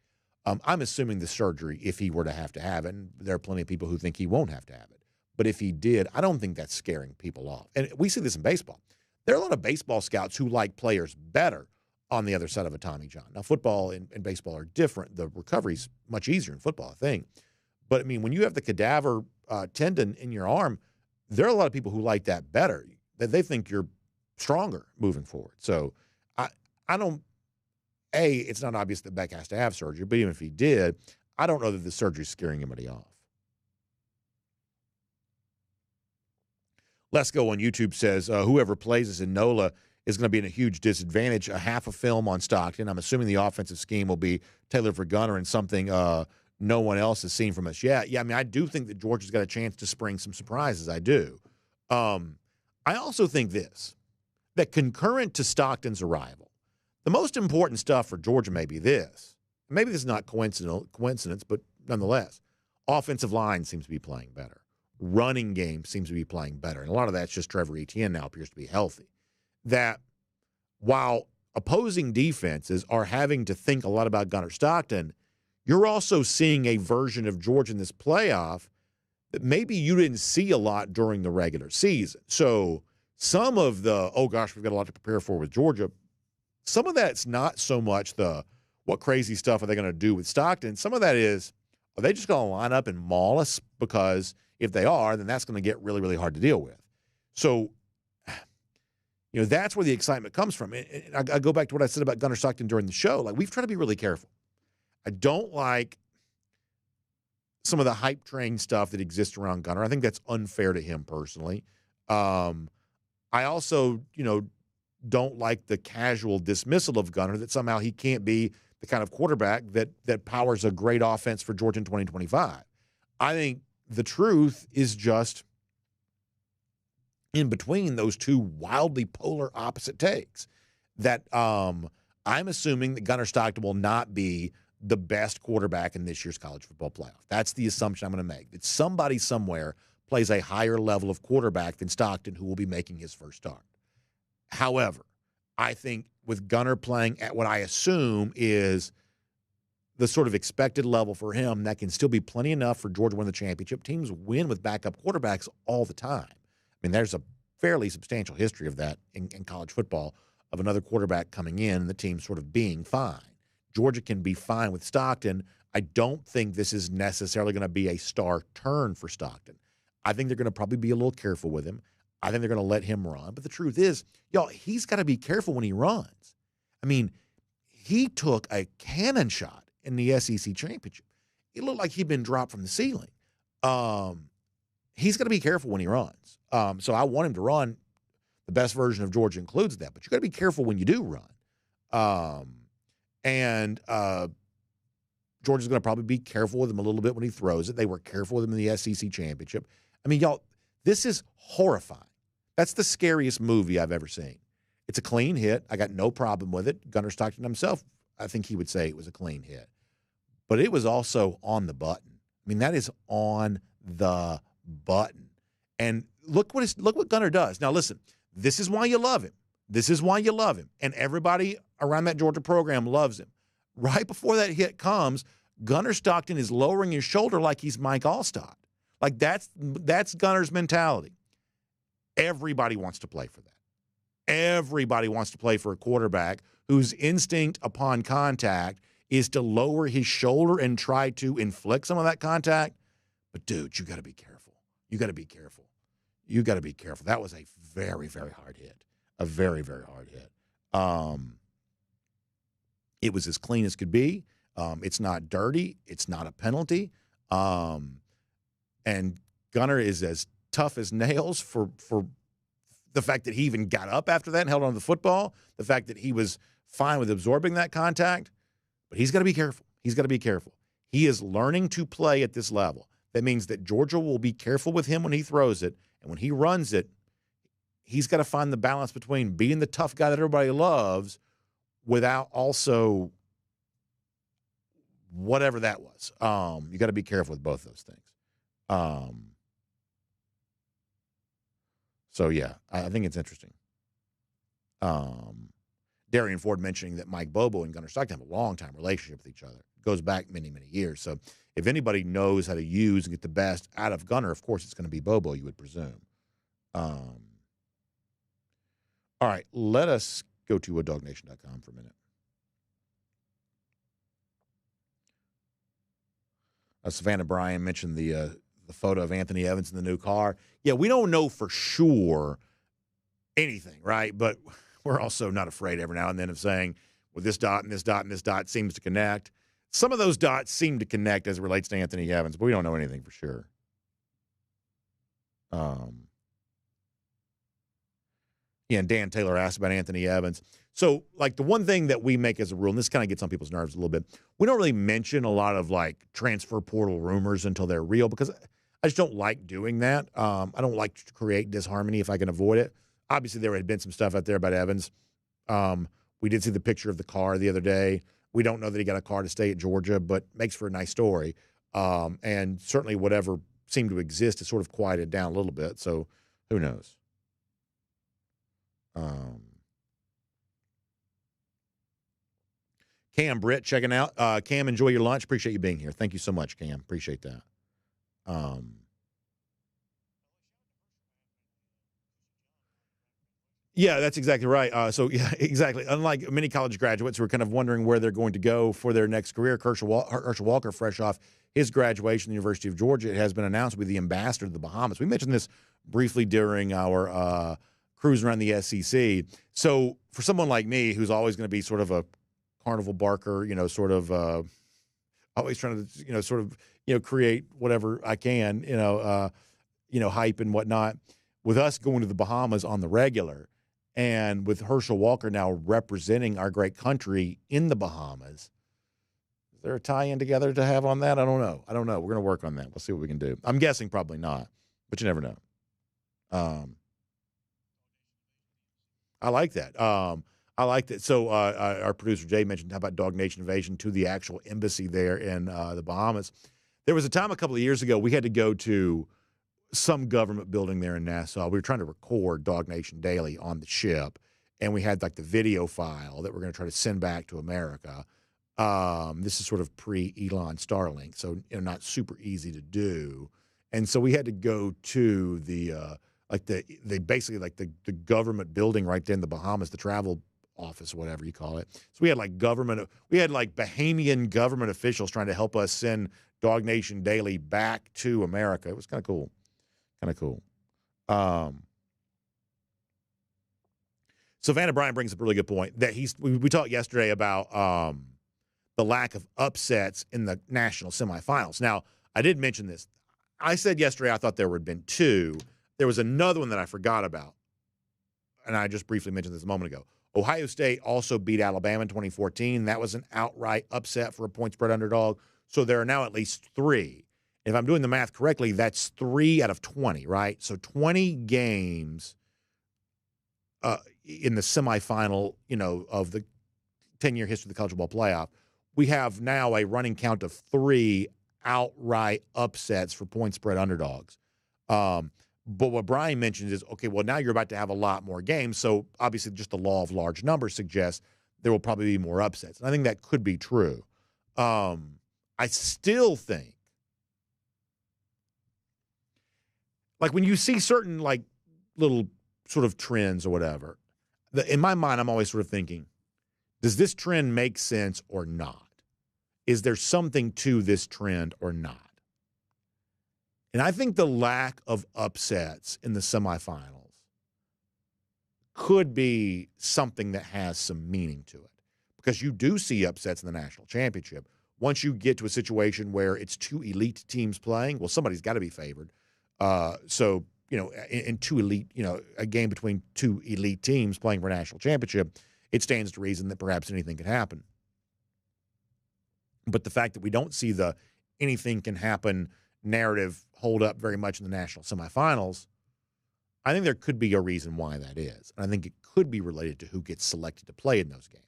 I'm assuming the surgery, if he were to have it, and there are plenty of people who think he won't have to have it, but if he did, I don't think that's scaring people off. And we see this in baseball. There are a lot of baseball scouts who like players better on the other side of a Tommy John. Now, football and baseball are different. The recovery's much easier in football, I think. But, when you have the cadaver tendon in your arm, there are a lot of people who like that better. They think you're stronger moving forward. So I don't, it's not obvious that Beck has to have surgery, but even if he did, I don't know that the surgery is scaring anybody off. Let's Go on YouTube says, whoever plays us in NOLA is going to be in a huge disadvantage. A half a film on Stockton. I'm assuming the offensive scheme will be tailored for Gunner and something no one else has seen from us yet. Yeah, I do think that Georgia's got a chance to spring some surprises. I do. I also think that concurrent to Stockton's arrival, the most important stuff for Georgia may be this. Maybe this is not coincidence, but nonetheless, offensive line seems to be playing better. Running game seems to be playing better. And a lot of that's just Trevor Etienne now appears to be healthy. That while opposing defenses are having to think a lot about Gunner Stockton, you're also seeing a version of Georgia in this playoff that maybe you didn't see a lot during the regular season. So some of the, oh gosh, we've got a lot to prepare for with Georgia, some of that's not so much the what crazy stuff are they going to do with Stockton. Some of that is, are they just going to line up and maul us? Because if they are, then that's going to get really, really hard to deal with. So, that's where the excitement comes from. And I go back to what I said about Gunner Stockton during the show. Like, we've tried to be really careful. I don't like some of the hype train stuff that exists around Gunner. I think that's unfair to him personally. I also, don't like the casual dismissal of Gunner that somehow he can't be the kind of quarterback that powers a great offense for Georgia in 2025. I think the truth is just in between those two wildly polar opposite takes. That I'm assuming that Gunner Stockton will not be the best quarterback in this year's college football playoff. That's the assumption I'm going to make. That somebody somewhere plays a higher level of quarterback than Stockton who will be making his first start. However, I think with Gunner playing at what I assume is the sort of expected level for him, that can still be plenty enough for Georgia to win the championship. Teams win with backup quarterbacks all the time. There's a fairly substantial history of that in college football, of another quarterback coming in and the team sort of being fine. Georgia can be fine with Stockton. I don't think this is necessarily going to be a star turn for Stockton. I think they're going to probably be a little careful with him. I think they're going to let him run. But the truth is, y'all, he's got to be careful when he runs. He took a cannon shot in the SEC championship. It looked like he'd been dropped from the ceiling. He's got to be careful when he runs. So I want him to run. The best version of Georgia includes that. But you got to be careful when you do run. Georgia's going to probably be careful with him a little bit when he throws it. They were careful with him in the SEC championship. Y'all, this is horrifying. That's the scariest movie I've ever seen. It's a clean hit. I got no problem with it. Gunner Stockton himself, I think he would say it was a clean hit. But it was also on the button. That is on the button. And look what Gunner does. Now, listen, this is why you love him. This is why you love him. And everybody around that Georgia program loves him. Right before that hit comes, Gunner Stockton is lowering his shoulder like he's Mike Allstott. Like that's Gunner's mentality. Everybody wants to play for that. Everybody wants to play for a quarterback whose instinct upon contact is to lower his shoulder and try to inflict some of that contact. But, dude, you got to be careful. You got to be careful. You got to be careful. That was a very, very hard hit. A very, very hard hit. It was as clean as could be. It's not dirty. It's not a penalty. And Gunner is as tough as nails for the fact that he even got up after that and held on to the football, the fact that he was fine with absorbing that contact. But he's got to be careful. He's got to be careful. He is learning to play at this level. That means that Georgia will be careful with him when he throws it. And when he runs it, he's got to find the balance between being the tough guy that everybody loves without also whatever that was. You got to be careful with both those things. So, yeah, I think it's interesting. Darian Ford mentioning that Mike Bobo and Gunnar Stockton have a long-time relationship with each other. It goes back many, many years. So if anybody knows how to use and get the best out of Gunnar, of course it's going to be Bobo, you would presume. All right, let us go to DawgNation.com for a minute. Savannah Bryan mentioned the photo of Anthony Evans in the new car. Yeah, we don't know for sure anything, right? But we're also not afraid every now and then of saying, well, this dot and this dot and this dot seems to connect. Some of those dots seem to connect as it relates to Anthony Evans, but we don't know anything for sure. And Dan Taylor asked about Anthony Evans. So, like, the one thing that we make as a rule, and this kind of gets on people's nerves a little bit, we don't really mention a lot of, like, transfer portal rumors until they're real because I just don't like doing that. I don't like to create disharmony if I can avoid it. Obviously, there had been some stuff out there about Evans. We did see the picture of the car the other day. We don't know that he got a car to stay at Georgia, but makes for a nice story. And certainly whatever seemed to exist has sort of quieted down a little bit, so who knows? Cam Britt checking out. Cam, enjoy your lunch. Appreciate you being here. Thank you so much, Cam. Appreciate that. Yeah, that's exactly right. So, yeah, exactly. Unlike many college graduates who are kind of wondering where they're going to go for their next career, Herschel Walker, fresh off his graduation at the University of Georgia, it has been announced to be the ambassador to the Bahamas. We mentioned this briefly during our cruise around the SEC. So for someone like me who's always going to be sort of a carnival barker, sort of always trying to, sort of, create whatever I can, hype and whatnot, with us going to the Bahamas on the regular, and with Herschel Walker now representing our great country in the Bahamas, is there a tie-in together to have on that? I don't know. We're going to work on that. We'll see what we can do. I'm guessing probably not, but you never know. I like that. So our producer Jay mentioned how about DawgNation Invasion to the actual embassy there in the Bahamas. There was a time a couple of years ago we had to go to some government building there in Nassau. We were trying to record DawgNation Daily on the ship, and we had like the video file that we're going to try to send back to America. This is sort of pre-Elon Starlink, so not super easy to do. And so we had to go to the government building right there in the Bahamas, the travel office, whatever you call it. So we had like Bahamian government officials trying to help us send DawgNation Daily back to America. It was kind of cool. Savannah Bryan brings up a really good point that we talked yesterday about the lack of upsets in the national semifinals. Now, I did mention this. I said yesterday I thought there would have been two. There was another one that I forgot about, and I just briefly mentioned this a moment ago. Ohio State also beat Alabama in 2014. That was an outright upset for a point spread underdog. So there are now at least three. If I'm doing the math correctly, that's 3 out of 20, right? So 20 games in the semifinal, of the 10-year history of the college football playoff. We have now a running count of 3 outright upsets for point spread underdogs. But what Brian mentions is, okay, well, now you're about to have a lot more games. So obviously just the law of large numbers suggests there will probably be more upsets. And I think that could be true. I still think, like when you see certain like little sort of trends or whatever, in my mind, I'm always sort of thinking, does this trend make sense or not? Is there something to this trend or not? And I think the lack of upsets in the semifinals could be something that has some meaning to it, because you do see upsets in the national championship. Once you get to a situation where it's 2 elite teams playing, well, somebody's got to be favored. So, in 2 elite, a game between 2 elite teams playing for a national championship, it stands to reason that perhaps anything could happen. But the fact that we don't see the anything can happen narrative hold up very much in the national semifinals, I think there could be a reason why that is. And I think it could be related to who gets selected to play in those games.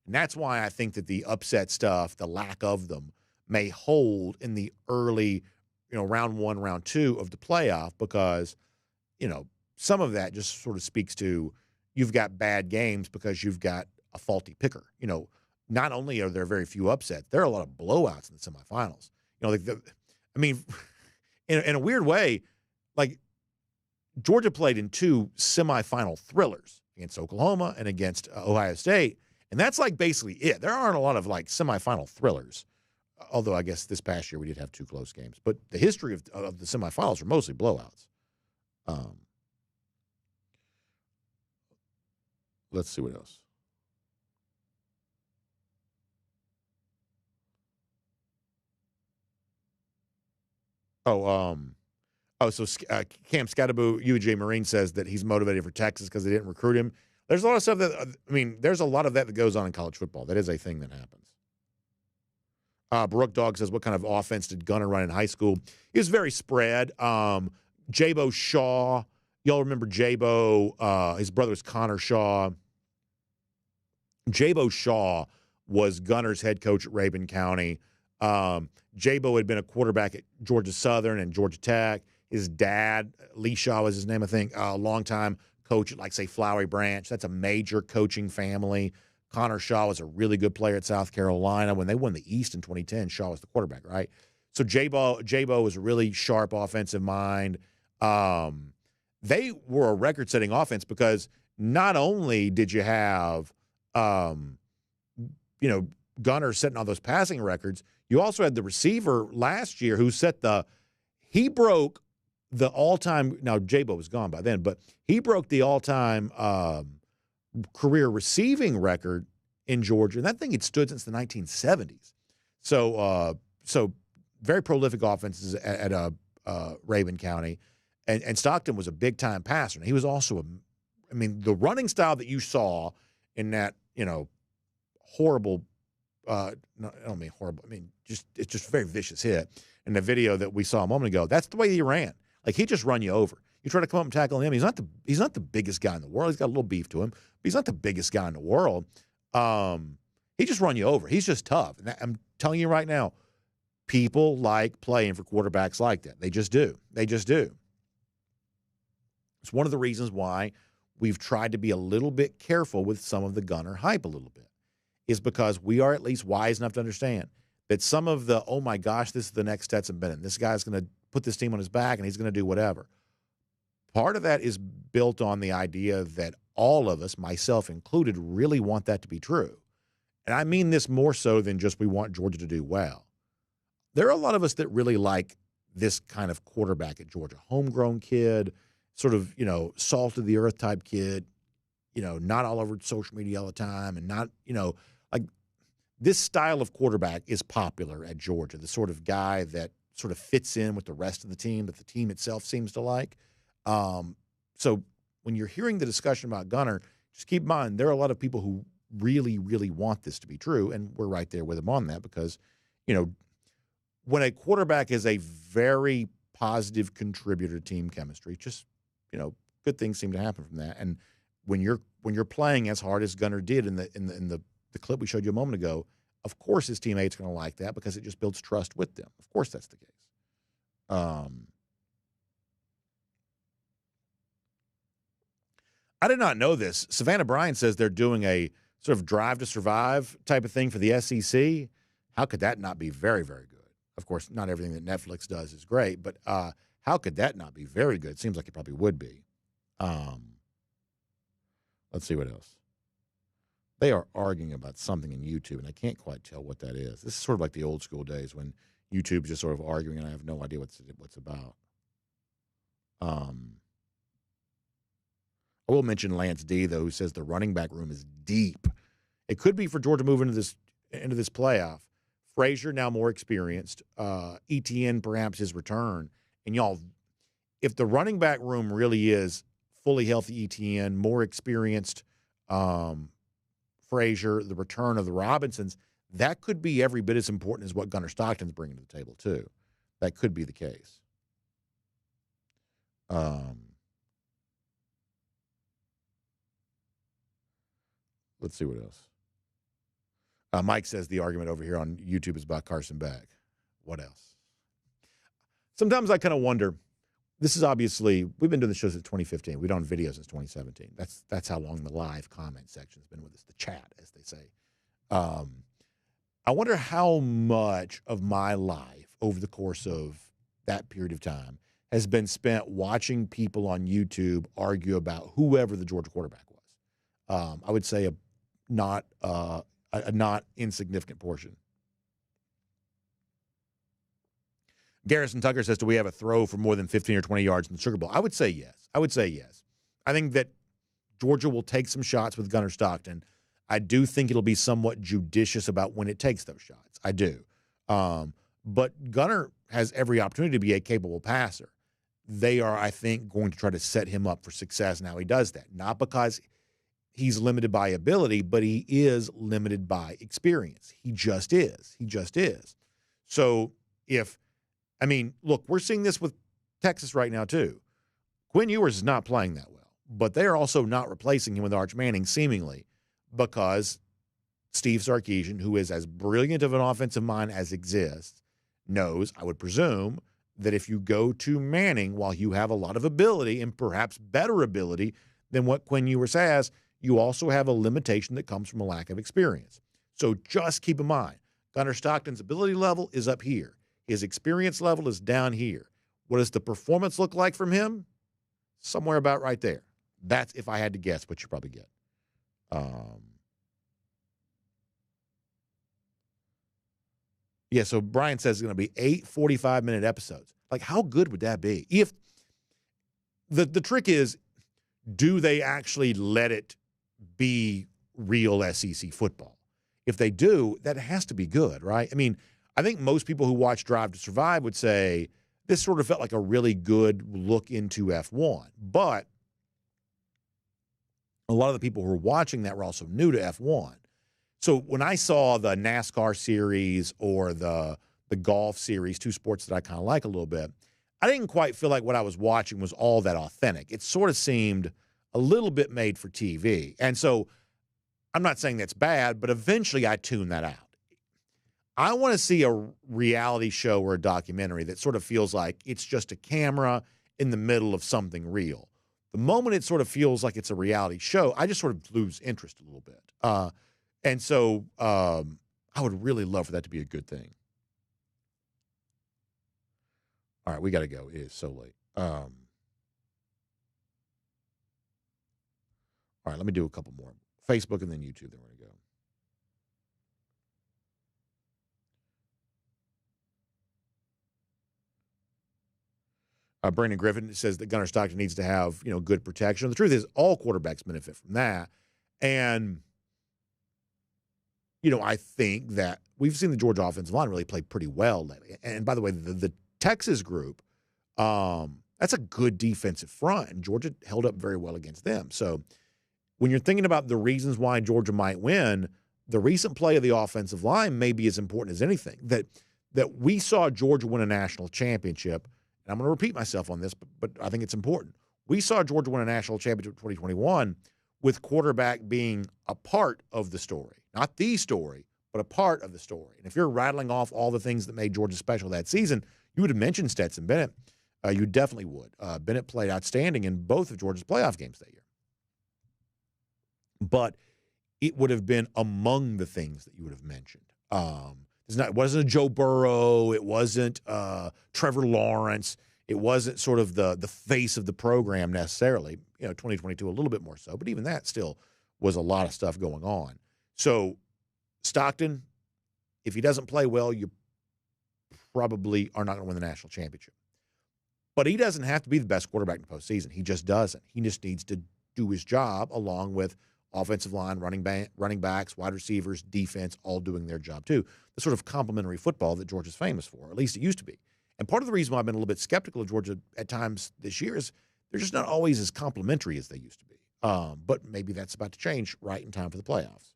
And that's why I think that the upset stuff, the lack of them, may hold in the early, round 1, round 2 of the playoff because, some of that just sort of speaks to you've got bad games because you've got a faulty picker. Not only are there very few upsets, there are a lot of blowouts in the semifinals. In a weird way, like Georgia played in 2 semifinal thrillers against Oklahoma and against Ohio State, and that's like basically it. There aren't a lot of like semifinal thrillers, although I guess this past year we did have 2 close games. But the history of the semifinals are mostly blowouts. Let's see what else. So Cam Scattaboo, UGA Marine, says that he's motivated for Texas because they didn't recruit him. There's a lot of stuff there's a lot of that goes on in college football. That is a thing that happens. Baruch Dog says, what kind of offense did Gunner run in high school? He was very spread. Jabo Shaw, y'all remember Jabo? His brother was Connor Shaw. Jabo Shaw was Gunner's head coach at Rabun County. Jabo had been a quarterback at Georgia Southern and Georgia Tech. His dad, Lee Shaw was his name, I think, a longtime coach at, say, Flowery Branch. That's a major coaching family. Connor Shaw was a really good player at South Carolina. When they won the East in 2010, Shaw was the quarterback, right? So Jabo was a really sharp offensive mind. They were a record-setting offense because not only did you have, Gunner setting all those passing records, you also had the receiver last year who he broke the all-time, now Jabo was gone by then, but he broke the all-time career receiving record in Georgia, and that thing had stood since the 1970s. So very prolific offenses at Rabun County, and Stockton was a big-time passer. And he was also the running style that you saw in that, horrible I don't mean horrible. It's just a very vicious hit. In the video that we saw a moment ago, that's the way he ran. Like, he just run you over. You try to come up and tackle him. He's not the biggest guy in the world. He's got a little beef to him, but he's not the biggest guy in the world. He just run you over. He's just tough. And I'm telling you right now, people like playing for quarterbacks like that. They just do. It's one of the reasons why we've tried to be a little bit careful with some of the Gunner hype a little bit, is because we are at least wise enough to understand that some of the, oh my gosh, this is the next Stetson Bennett. This guy's going to put this team on his back and he's going to do whatever. Part of that is built on the idea that all of us, myself included, really want that to be true. And I mean this more so than just we want Georgia to do well. There are a lot of us that really like this kind of quarterback at Georgia. Homegrown kid, sort of, salt of the earth type kid, not all over social media all the time and not, like this style of quarterback is popular at Georgia, the sort of guy that sort of fits in with the rest of the team that the team itself seems to like. So when you're hearing the discussion about Gunner, just keep in mind there are a lot of people who really, really want this to be true, and we're right there with them on that because, when a quarterback is a very positive contributor to team chemistry, just, good things seem to happen from that. And when you're playing as hard as Gunner did in the clip we showed you a moment ago, of course his teammates are going to like that because it just builds trust with them. Of course that's the case. I did not know this. Savannah Bryan says they're doing a sort of drive to survive type of thing for the SEC. How could that not be very, very good? Of course, not everything that Netflix does is great, but how could that not be very good? It seems like it probably would be. Let's see what else. They are arguing about something in YouTube, and I can't quite tell what that is. This is sort of like the old school days when YouTube's just sort of arguing, and I have no idea what's about. I will mention Lance D, though, who says the running back room is deep. It could be for Georgia moving into this playoff. Frazier now more experienced. ETN perhaps his return. And y'all, if the running back room really is fully healthy ETN, more experienced Frazier, the return of the Robinsons, that could be every bit as important as what Gunnar Stockton's bringing to the table, too. That could be the case. Let's see what else. Mike says the argument over here on YouTube is about Carson Beck. What else? Sometimes I kind of wonder, this is obviously, we've been doing the show since 2015. We've done video since 2017. That's how long the live comment section's been with us, the chat, as they say. I wonder how much of my life over the course of that period of time has been spent watching people on YouTube argue about whoever the Georgia quarterback was. I would say a not insignificant portion. Garrison Tucker says, do we have a throw for more than 15 or 20 yards in the Sugar Bowl? I would say yes. I think that Georgia will take some shots with Gunnar Stockton. I do think it'll be somewhat judicious about when it takes those shots. I do. But Gunnar has every opportunity to be a capable passer. They are, I think, going to try to set him up for success and how he does that. Not because he's limited by ability, but he is limited by experience. He just is. So look, we're seeing this with Texas right now too. Quinn Ewers is not playing that well, but they are also not replacing him with Arch Manning seemingly because Steve Sarkisian, who is as brilliant of an offensive mind as exists, knows, I would presume, that if you go to Manning while you have a lot of ability and perhaps better ability than what Quinn Ewers has, you also have a limitation that comes from a lack of experience. So just keep in mind, Gunnar Stockton's ability level is up here. His experience level is down here. What does the performance look like from him? Somewhere about right there. That's, if I had to guess, what you probably get. So Brian says it's going to be 8 45-minute episodes. Like, how good would that be? If the trick is, do they actually let it be real SEC football? If they do, that has to be good, right? I mean, I think most people who watch Drive to Survive would say this sort of felt like a really good look into F1. But a lot of the people who were watching that were also new to F1. So when I saw the NASCAR series or the golf series, two sports that I kind of like a little bit, I didn't quite feel like what I was watching was all that authentic. It sort of seemed a little bit made for TV. And so I'm not saying that's bad, but eventually I tuned that out. I want to see a reality show or a documentary that sort of feels like it's just a camera in the middle of something real. The moment it sort of feels like it's a reality show, I just sort of lose interest a little bit. And so I would really love for that to be a good thing. All right, we got to go. It is so late. All right, let me do a couple more. Facebook and then YouTube, then we're going to go. Brandon Griffin says that Gunnar Stockton needs to have, good protection. The truth is all quarterbacks benefit from that. And, I think that we've seen the Georgia offensive line really play pretty well lately. And by the way, the Texas group, that's a good defensive front, and Georgia held up very well against them. So when you're thinking about the reasons why Georgia might win, the recent play of the offensive line may be as important as anything. That we saw Georgia win a national championship. And I'm going to repeat myself on this, but I think it's important. We saw Georgia win a national championship in 2021 with quarterback being a part of the story. Not the story, but a part of the story. And if you're rattling off all the things that made Georgia special that season, you would have mentioned Stetson Bennett. You definitely would. Bennett played outstanding in both of Georgia's playoff games that year. But it would have been among the things that you would have mentioned. It wasn't a Joe Burrow. It wasn't Trevor Lawrence. It wasn't sort of the face of the program necessarily. 2022 a little bit more so, but even that still was a lot of stuff going on. So Stockton, if he doesn't play well, you probably are not going to win the national championship. But he doesn't have to be the best quarterback in the postseason. He just doesn't. He just needs to do his job along with offensive line, running backs, wide receivers, defense, all doing their job too. The sort of complementary football that Georgia's famous for, or at least it used to be. And part of the reason why I've been a little bit skeptical of Georgia at times this year is they're just not always as complimentary as they used to be. But maybe that's about to change right in time for the playoffs.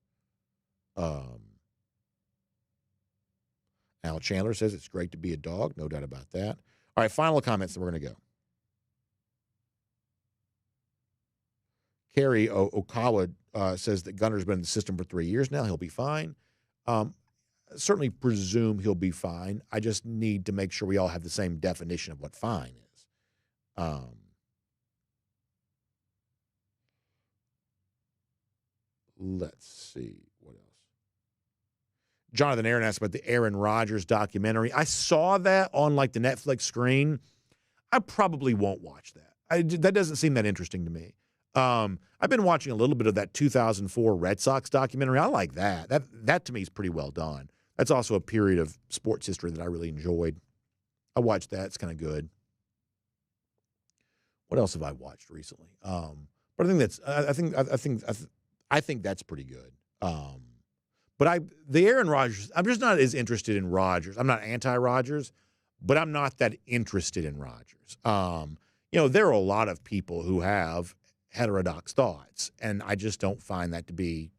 Al Chandler says it's great to be a dog. No doubt about that. All right, final comments, and we're going to go. Kerry Okawa says that Gunner's been in the system for 3 years now. He'll be fine. Certainly presume he'll be fine. I just need to make sure we all have the same definition of what fine is. Let's see. What else? Jonathan Aaron asked about the Aaron Rodgers documentary. I saw that on like the Netflix screen. I probably won't watch that. That doesn't seem that interesting to me. I've been watching a little bit of that 2004 Red Sox documentary. I like that. That to me is pretty well done. That's also a period of sports history that I really enjoyed. I watched that. It's kind of good. What else have I watched recently? But I think that's pretty good. But the Aaron Rodgers, I'm just not as interested in Rodgers. I'm not anti-Rodgers, but I'm not that interested in Rodgers. There are a lot of people who have heterodox thoughts, and I just don't find that to be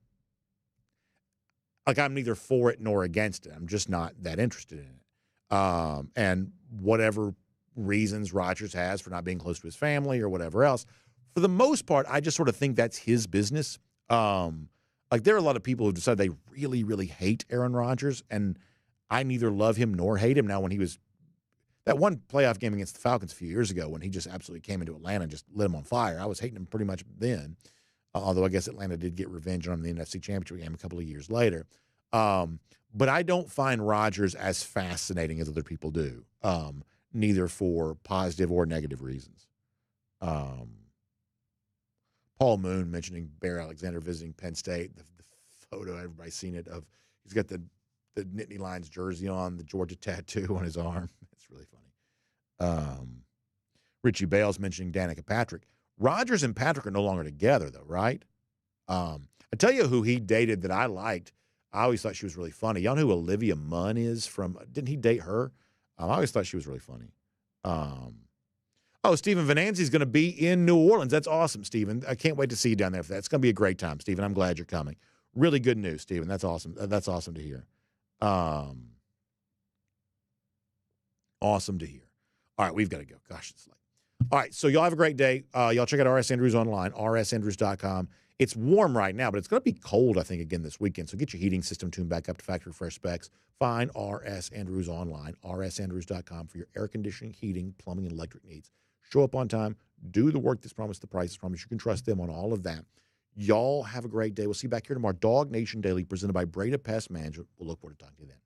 like I'm neither for it nor against it. I'm just not that interested in it. And whatever reasons Rodgers has for not being close to his family or whatever else, for the most part, I just sort of think that's his business. Like there are a lot of people who decide they really, really hate Aaron Rodgers, and I neither love him nor hate him. Now, when he was that one playoff game against the Falcons a few years ago when he just absolutely came into Atlanta and just lit him on fire, I was hating him pretty much then, although I guess Atlanta did get revenge on him in the NFC Championship game a couple of years later. But I don't find Rodgers as fascinating as other people do, neither for positive or negative reasons. Paul Moon mentioning Bear Alexander visiting Penn State, the photo, everybody's seen it, of he's got the Nittany Lions jersey on, the Georgia tattoo on his arm. It's really funny. Richie Bales mentioning Danica Patrick. Rodgers and Patrick are no longer together, though, right? I tell you who he dated that I liked. I always thought she was really funny. Y'all know who Olivia Munn is from? Didn't he date her? I always thought she was really funny. Stephen Venanzi's going to be in New Orleans. That's awesome, Stephen. I can't wait to see you down there for that. It's going to be a great time, Stephen. I'm glad you're coming. Really good news, Stephen. That's awesome. That's awesome to hear. Awesome to hear. All right, we've got to go. Gosh, it's late. All right, so y'all have a great day. Y'all check out RS Andrews online, rsandrews.com. It's warm right now, but it's going to be cold, I think, again this weekend. So get your heating system tuned back up to factory fresh specs. Find RS Andrews online, rsandrews.com, for your air conditioning, heating, plumbing, and electric needs. Show up on time. Do the work that's promised, the price is promised. You can trust them on all of that. Y'all have a great day. We'll see you back here tomorrow. DawgNation Daily, presented by Breda Pest Management. We'll look forward to talking to you then.